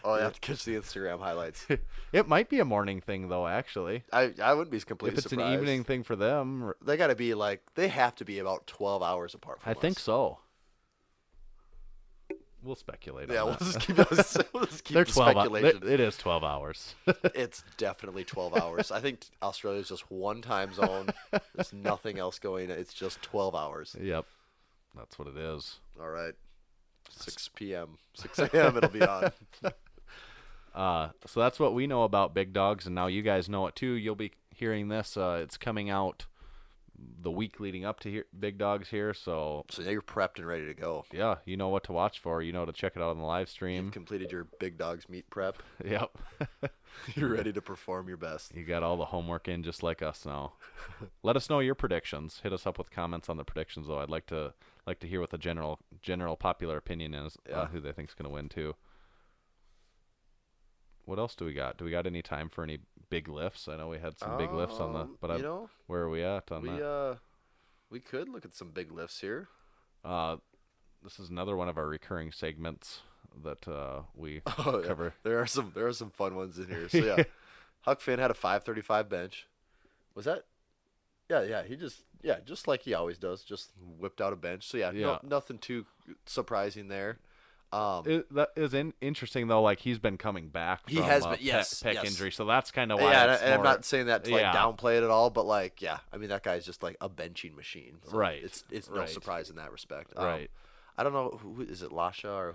Oh, you have to catch the Instagram highlights. It might be a morning thing though, actually. I wouldn't be completely If it's surprised. an evening thing for them, They gotta be like they have to be about 12 hours apart from I think us. so. We'll speculate. Yeah, on we'll that. just keep They're the 12 speculation. It is 12 hours. It's definitely 12 hours. I think Australia's just one time zone. There's nothing else going. It's just 12 hours. Yep. That's what it is. All right. 6 p.m. 6 a.m. it'll be on. So that's what we know about Big Dogs, and now you guys know it too. You'll be hearing this. It's coming out the week leading up to Big Dogs here, so now you're prepped and ready to go. yeah, you know what to watch for. You know to check it out on the live stream. You've completed your Big Dogs meet prep. Yep. You're ready to perform your best. You got all the homework in just like us now. Let us know your predictions. Hit us up with comments on the predictions, though. I'd like to hear what the general popular opinion is on who they think's going to win too. What else do we got? Do we got any time for any big lifts? I know we had some big lifts on the, but where are we at on that? We could look at some big lifts here. This is another one of our recurring segments that we cover. There are some fun ones in here. So yeah, Huck Finn had a 535 bench. Was that? Yeah. He just yeah, just like he always does, just whipped out a bench. So yeah, Yeah. nothing too surprising there. That is interesting though. Like he's been coming back. He from has a been, yes, pec yes. injury, so that's kind of why. Yeah, it's and I'm more- not saying that to like Yeah. downplay it at all, but like, yeah, I mean that guy's just like a benching machine. So Right, It's no right. surprise in that respect. Right. I don't know who is it, Lasha or?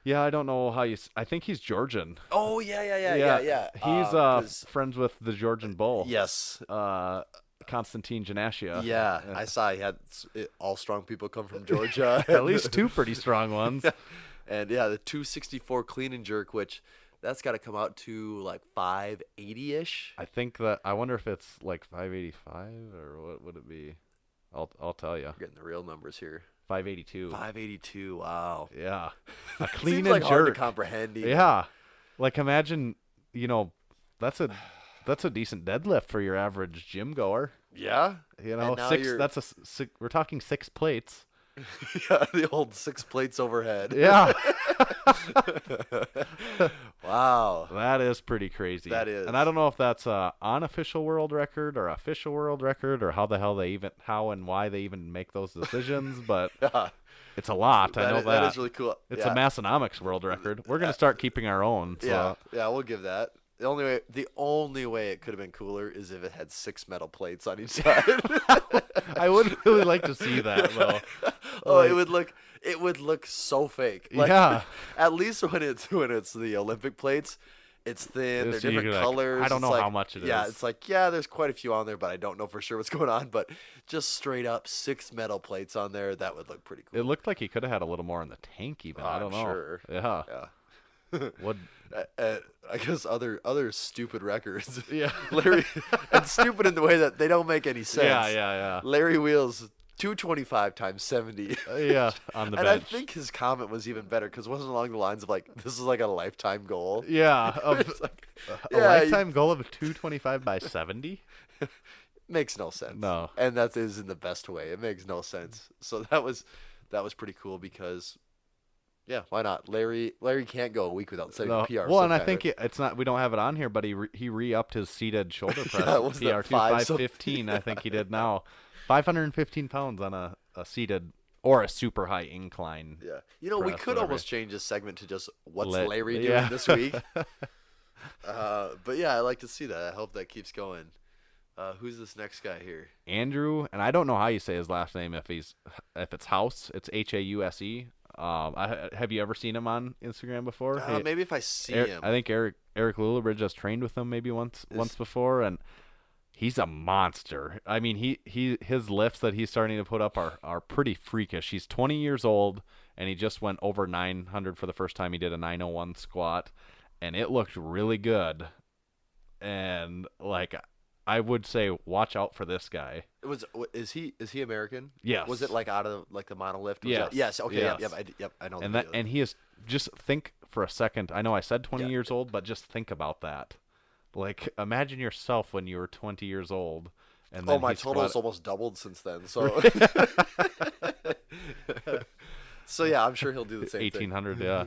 Yeah, I don't know how you. I think he's Georgian. Oh yeah. He's 'cause- friends with the Georgian bull. Yes. Constantine Janashia. Yeah, I saw he had all strong people come from Georgia. At least two pretty strong ones. And yeah, the 264 clean and jerk, which that's got to come out to like 580-ish. I think that. I wonder if it's like 585 or what would it be? I'll tell you. Getting the real numbers here. 582. 582. Wow. Yeah. A clean Seems and like hard to jerk. comprehend. Even. Yeah. Like imagine, that's a decent deadlift for your average gym goer. Yeah. You And know, now 6 you're- that's we're talking 6 plates. Yeah, the old 6 plates overhead. Yeah. Wow. That is pretty crazy. That is. And I don't know if that's a unofficial world record or official world record or how and why they even make those decisions, but Yeah. it's a lot. I know That is really cool. It's yeah. a Massenomics world record. We're going to start keeping our own. So. Yeah, we'll give that. The only way it could have been cooler is if it had 6 metal plates on each side. I would really like to see that though. Oh, Like- it would look so fake. Like, Yeah. At least when it's the Olympic plates, it's thin. It's- They're different you're like, colors. I don't It's know like, how much it Yeah, is. it's like there's quite a few on there, but I don't know for sure what's going on. But just straight up 6 metal plates on there, that would look pretty cool. It looked like he could have had a little more in the tank even. I don't I'm know. sure. Yeah. Yeah. What I guess other stupid records. Yeah. Larry, and stupid in the way that they don't make any sense. Yeah. Larry Wheels 225 times 70. Yeah, on the And bench. I think his comment was even better because it wasn't along the lines of like, this is like a lifetime goal. Yeah, It's like, a yeah, lifetime goal of 225 by 70? makes no sense. No. And that is in the best way. It makes no sense. So that was pretty cool because, yeah, why not? Larry can't go a week without setting No. a PR. Well, and I sometime, think it's not. We don't have it on here, but he re-upped his seated shoulder press. Yeah, what's that, PR2 5 515. I think he did now. 515 pounds on a seated or a super high incline. Yeah. You know, we press, could whatever. almost change this segment to just what's Let- Larry doing yeah. this week. But yeah, I like to see that. I hope that keeps going. Who's this next guy here? Andrew, and I don't know how you say his last name. If it's House, it's Hause. Have you ever seen him on Instagram before? Maybe if I see him. I think Eric Lulabridge has trained with him maybe once before, and he's a monster. I mean, his lifts that he's starting to put up are pretty freakish. He's 20 years old, and he just went over 900 for the first time. He did a 901 squat, and it looked really good. And like, I would say, watch out for this guy. Is he American? Yes. Was it like out of like the monolift? Was Yes. that- Yes. Okay. Yes. Yep. I know. And the that video. and he is just think for a second. I know I said 20 Yeah. years old, but just think about that. Like, imagine yourself when you were 20 years old. And then my he total's squatted- almost doubled since then. So. So yeah, I'm sure he'll do the same 1800. Yeah,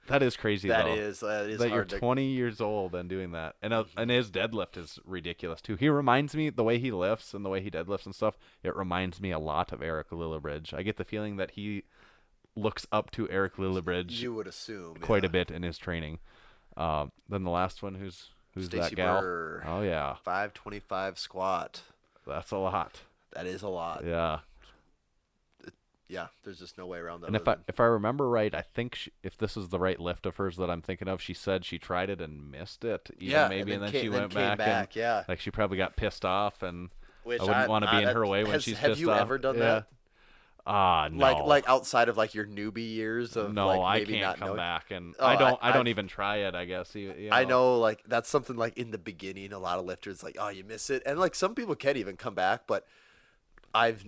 that is crazy. thing. though. That is That you're hard to 20 years old and doing that, and his deadlift is ridiculous too. He reminds me, the way he lifts and the way he deadlifts and stuff. It reminds me a lot of Eric Lillibridge. I get the feeling that he looks up to Eric Lillibridge You would assume quite yeah. a bit in his training. Then the last one, who's Stacey that gal? Burr. Oh yeah, 525 squat. that's a lot. That is a lot. Yeah. Yeah, there's just no way around that. And if I remember right, I think if this is the right lift of hers that I'm thinking of, she said she tried it and missed it. Maybe, and then she went back. And, yeah. like she probably got pissed off, and Which I wouldn't want to be in her way when she's have pissed you off. ever done Yeah. that? No. Like outside of like your newbie years of no, like I maybe can't not come knowing. back, and Oh, I don't I've- even try it. I guess you I know like that's something like in the beginning, a lot of lifters like, oh, you miss it, and like some people can even come back, but have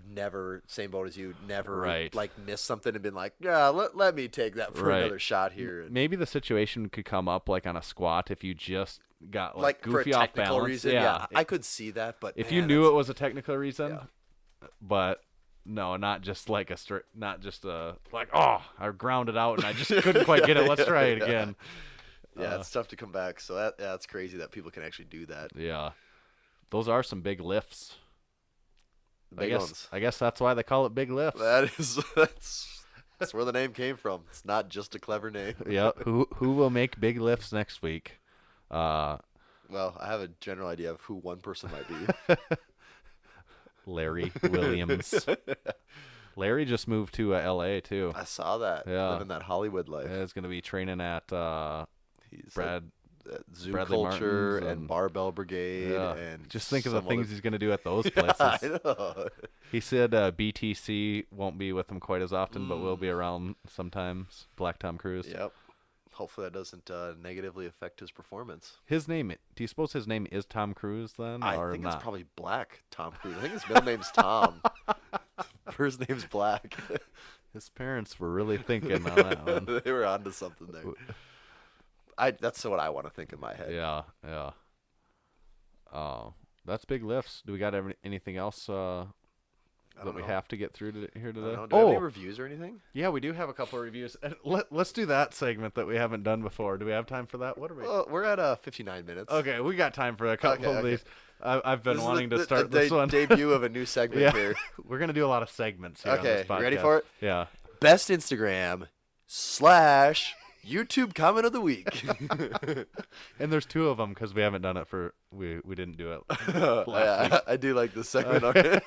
never, same boat as you, never Right. like missed something and been like, yeah, let me take that for Right. another shot here. And, Maybe the situation could come up like on a squat if you just got like for a goofy off technical balance. reason, yeah, I could see that, but If man, you knew that's- it was a technical reason, Yeah. but no, not just like not just a like, oh, I ground it out and I just couldn't quite get it. Let's try it again. yeah, it's tough to come back. So that's crazy that people can actually do that. Yeah, those are some big lifts. big ones. I guess that's why they call it big lifts. That's where the name came from. It's not just a clever name. Yeah. Who will make big lifts next week? Well, I have a general idea of who one person might be. Larry Williams. Larry just moved to L.A. too. I saw that. Yeah. Living that Hollywood life. Yeah, he's going to be training at He's Zoo Bradley Culture Martin's and Barbell Brigade. And just think of the some things other- he's going to do at those places. Yeah, I know. He said BTC won't be with him quite as often, but will be around sometimes. Black Tom Cruise. Yep. Hopefully that doesn't negatively affect his performance. His name, do you suppose his name is Tom Cruise then? I or think not? it's probably Black Tom Cruise. I think his middle name's Tom. First name's Black. His parents were really thinking on that one. They were onto something there. That's what I want to think in my head. Yeah. That's big lifts. Do we got anything else that we have to get through here today? I don't know. Do we have any reviews or anything? Yeah, we do have a couple of reviews. And let's do that segment that we haven't done before. Do we have time for that? What are we? Well, we're at 59 minutes. Okay, we got time for a couple of these. I've been This wanting is to start this one. Debut of a new segment here. We're going to do a lot of segments here on Okay, this podcast. you ready for it? Yeah. Best Instagram / YouTube comment of the week. And there's two of them because we haven't done it we didn't do it last week. I do like this segment already.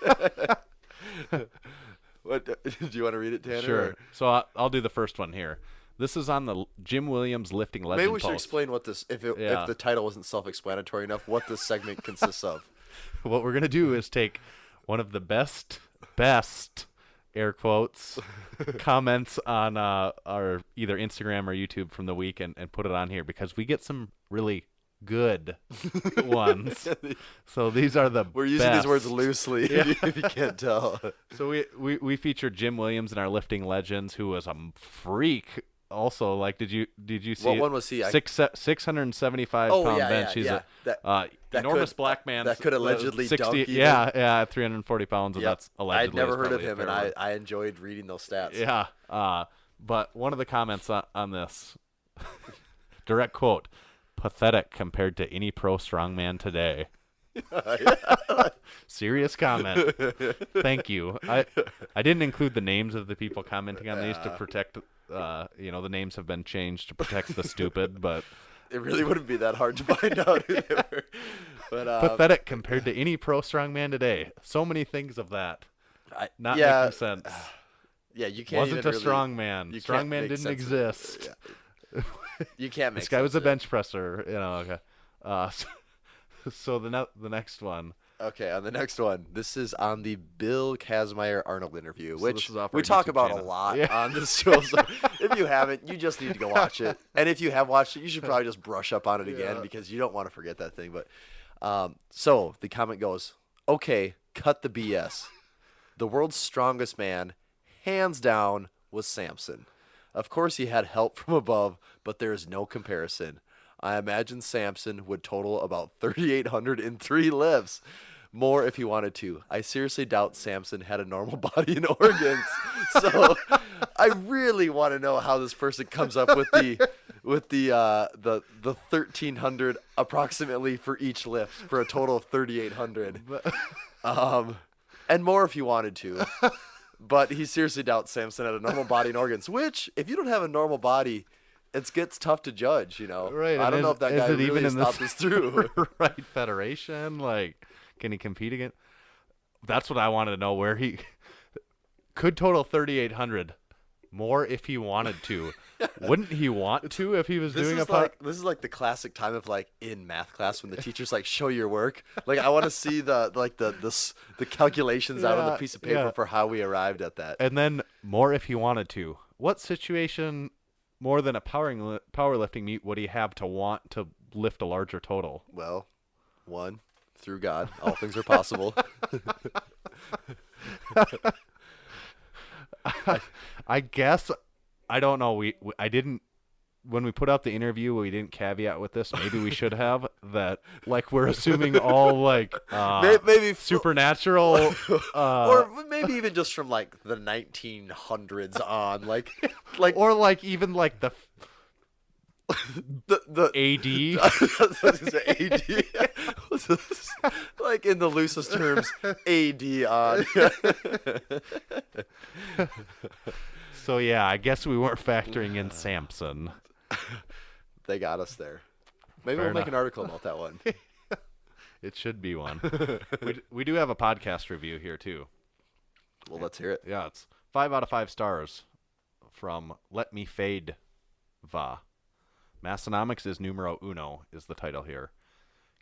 What do you want to read it, Tanner? Sure. or- So I'll do the first one here. This is on the Jim Williams lifting legend Maybe we should post. explain what this, if Yeah. the title wasn't self-explanatory enough, what this segment consists of. What we're gonna do is take one of the best air quotes comments on our either Instagram or YouTube from the week and put it on here because we get some really good ones. So these are the We're using these best. words loosely, if you can't tell. So we featured Jim Williams in our lifting legends, who was a freak. Also, like, did you see What it? one was he? 675 Oh, pound yeah, bench. yeah, He's yeah. a That enormous could- black man that could allegedly 60. dunk even. Yeah, 340 pounds. And Yep. that's allegedly. I'd never is heard of probably a him, and fair word. I enjoyed reading those stats. Yeah. But one of the comments on this direct quote: "Pathetic compared to any pro strongman today." Serious comment. Thank you. I didn't include the names of the people commenting on these to protect. The names have been changed to protect the stupid, but It really wouldn't be that hard to find out who they were. But, pathetic compared to any pro strongman today. So many things of that not making sense. Yeah, you can't. Wasn't even a really, strong man. you Strong can't man make didn't sense of it. exist. Yeah. You can't make This guy was a sense of it. bench presser. Okay. So the next one. Okay, on the next one, this is on the Bill Kazmaier Arnold interview, So which this is off we our talk YouTube about channel. a lot Yeah. on this show. So if you haven't, you just need to go watch it. And if you have watched it, you should probably just brush up on it again because you don't want to forget that thing. But so the comment goes, "Okay, cut the BS. The world's strongest man, hands down, was Samson. Of course, he had help from above, but there is no comparison. I imagine Samson would total about 3,800 in 3 lifts. More if he wanted to. I seriously doubt Samson had a normal body and organs. So I really want to know how this person comes up with the 1,300 approximately for each lift for a total of 3,800. And more if he wanted to. But he seriously doubts Samson had a normal body and organs, which, if you don't have a normal body, it gets tough to judge, Right. I don't know if that guy is it really even has in thought this through. right federation? Like, can he compete again? That's what I wanted to know. Where he could total 3,800 more if he wanted to. Wouldn't he want to if he was doing This is like the classic time of like in math class when the teacher's like, show your work. Like I want to see the calculations out on the piece of paper for how we arrived at that. And then more if he wanted to. What situation more than a powerlifting meet would he have to want to lift a larger total? Well, 1, through God, all things are possible. I guess I don't know. I didn't when we put out the interview. We didn't caveat with this. Maybe we should have that. Like we're assuming all like maybe supernatural, or maybe even just from like the 1900s on, like or like even like the the AD? I was gonna say AD. Like in the loosest terms, AD on. So yeah, I guess we weren't factoring in Samson. They got us there. Maybe Fair we'll make enough. an article about that one. It should be one. We do have a podcast review here too. Well, let's hear it. Yeah, it's 5 out of 5 stars from Let Me Fade Va. Massenomics is numero uno is the title here.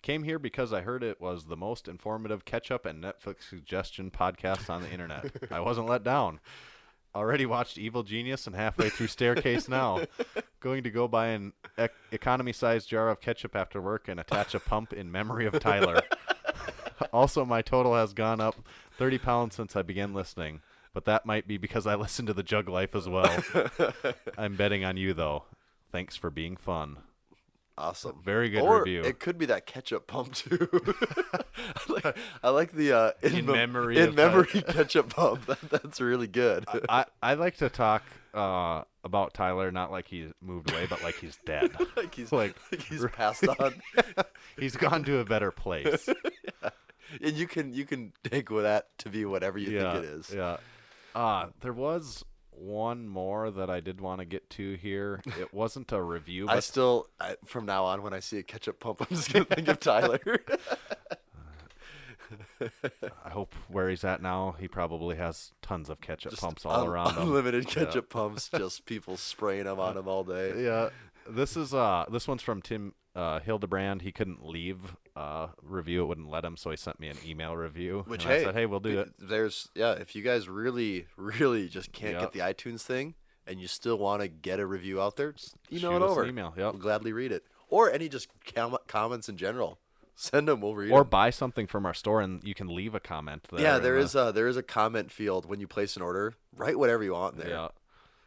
Came here because I heard it was the most informative catch-up and Netflix suggestion podcast on the internet. I wasn't let down. Already watched Evil Genius and halfway through Staircase now. Going to go buy an economy-sized jar of ketchup after work and attach a pump in memory of Tyler. Also, my total has gone up 30 pounds since I began listening, but that might be because I listen to the Jug Life as well. I'm betting on you, though. Thanks for being fun. Awesome. Very good or review. It could be that ketchup pump too. I like the In memory in of memory ketchup pump. That's really good. I like to talk about Tyler not like he's moved away, but like he's dead. like he's like he's passed on. He's gone to a better place. Yeah. And you can take with that to be whatever you think it is. Yeah. There was one more that I did want to get to here. It wasn't a review. But From now on, when I see a ketchup pump, I'm just gonna think of Tyler. I hope where he's at now, he probably has tons of ketchup pumps all around him. Unlimited ketchup pumps, just people spraying them on him all day. Yeah. This one's from Tim Hildebrand. He couldn't leave review. It wouldn't let him, so he sent me an email review. Which, and I said, hey, we'll do it. If you guys really, really just can't get the iTunes thing and you still want to get a review out there, just email Shoot it us over. an email. Yep. We'll gladly read it. Or any just comments in general. Send them, we'll read Or them. buy something from our store and you can leave a comment there. Yeah, there is a comment field when you place an order. Write whatever you want in there.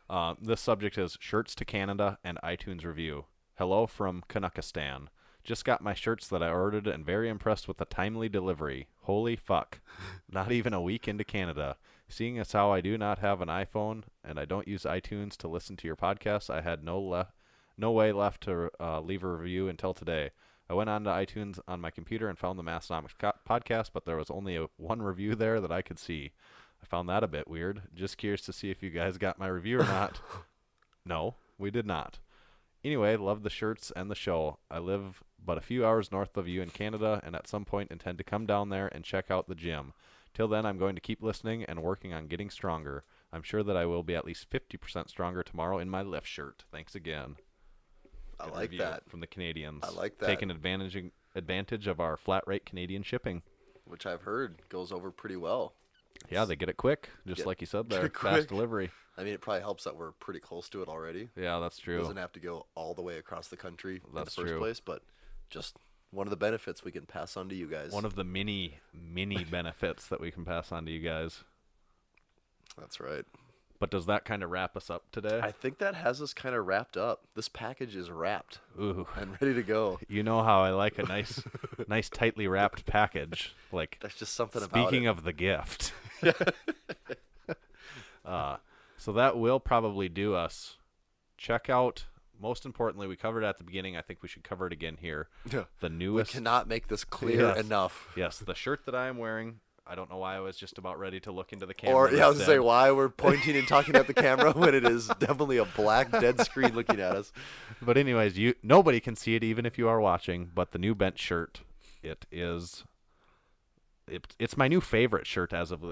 Yeah. This subject is shirts to Canada and iTunes review. Hello from Kanukistan. Just got my shirts that I ordered and very impressed with the timely delivery. Holy fuck. Not even a week into Canada. Seeing as how I do not have an iPhone and I don't use iTunes to listen to your podcast, I had no way left to leave a review until today. I went on to iTunes on my computer and found the Massenomics podcast, but there was only one review there that I could see. I found that a bit weird. Just curious to see if you guys got my review or not. No, we did not. Anyway, love the shirts and the show. I live but a few hours north of you in Canada and at some point intend to come down there and check out the gym. Till then, I'm going to keep listening and working on getting stronger. I'm sure that I will be at least 50% stronger tomorrow in my lift shirt. Thanks again. I Good like review that. from the Canadians. I like that. Taking advantage of our flat rate Canadian shipping. Which I've heard goes over pretty well. Yeah, they get it quick, just like you said there. Fast delivery. I mean, it probably helps that we're pretty close to it already. Yeah, that's true. It doesn't have to go all the way across the country in the That's first true. place, but just one of the benefits we can pass on to you guys. One of the many benefits that we can pass on to you guys. That's right. But does that kind of wrap us up today? I think that has us kind of wrapped up. This package is wrapped Ooh. and ready to go. You know how I like a nice tightly wrapped package. Like, That's just something about speaking it. of the gift. So that will probably do us. Check out, most importantly, we covered it at the beginning. I think we should cover it again here. Yeah. The We newest. cannot make this clear Yes. enough. Yes, the shirt that I am wearing. I don't know why I was just about ready to look into the camera. Or, I was going to say, instead. why we're pointing and talking at the camera when it is definitely a black dead screen looking at us. But anyways, nobody can see it even if you are watching. But the new bench shirt, it's my new favorite shirt as of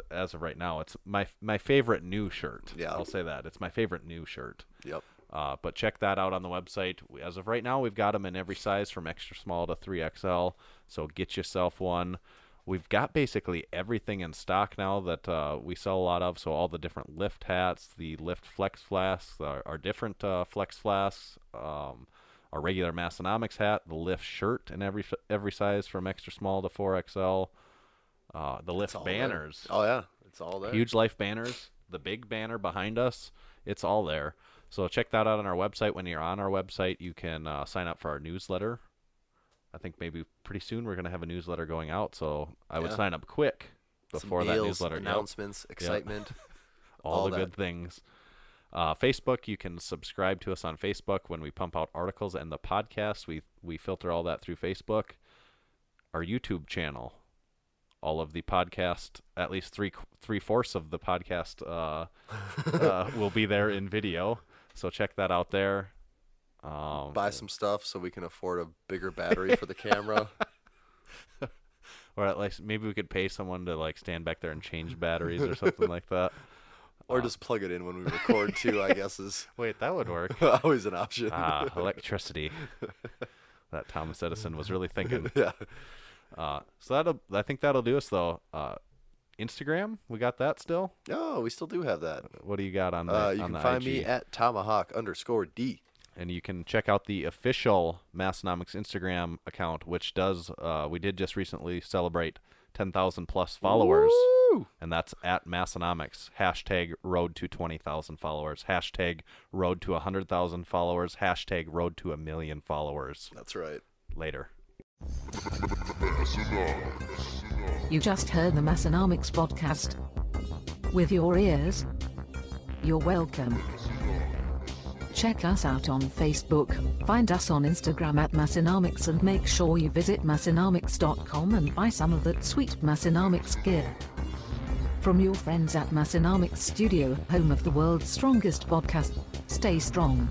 right now. It's my favorite new shirt. Yeah. I'll say that it's my favorite new shirt. Yep. But check that out on the website. As of right now, we've got them in every size from extra small to 3XL. So get yourself one. We've got basically everything in stock now that we sell a lot of. So all the different lift hats, the lift flex flasks, our different flex flasks, our regular Massenomics hat, the lift shirt in every size from extra small to 4XL, the lift banners. There. Oh, yeah. It's all there. Huge life banners, the big banner behind us, it's all there. So check that out on our website. When you're on our website, you can sign up for our newsletter. I think maybe pretty soon we're going to have a newsletter going out, so I would sign up quick before Some that deals, newsletter. announcements, excitement. All the that. good things. Facebook, you can subscribe to us on Facebook when we pump out articles and the podcast. We filter all that through Facebook. Our YouTube channel, all of the podcast, at least three-fourths of the podcast will be there in video. So check that out there. Buy some stuff so we can afford a bigger battery for the camera. Or at least maybe we could pay someone to like stand back there and change batteries or something like that. Or just plug it in when we record too, I guess is Wait, that would work. always an option. Electricity. That Thomas Edison was really thinking. Yeah. So I think that'll do us though. Instagram, we got that still? Oh, we still do have that. What do you got on the You on can the find IG? me at Tomahawk_D. And you can check out the official Massenomics Instagram account, which does, we did just recently celebrate 10,000 plus followers. Woo! And that's at Massenomics. Hashtag road to 20,000 followers. Hashtag road to 100,000 followers. Hashtag road to 1 million followers. That's right. Later. You just heard the Massenomics podcast. With your ears, you're welcome. Check us out on Facebook, find us on Instagram at Massenomics, and make sure you visit Massenomics.com and buy some of that sweet Massenomics gear. From your friends at Massenomics Studio, home of the world's strongest podcast, stay strong.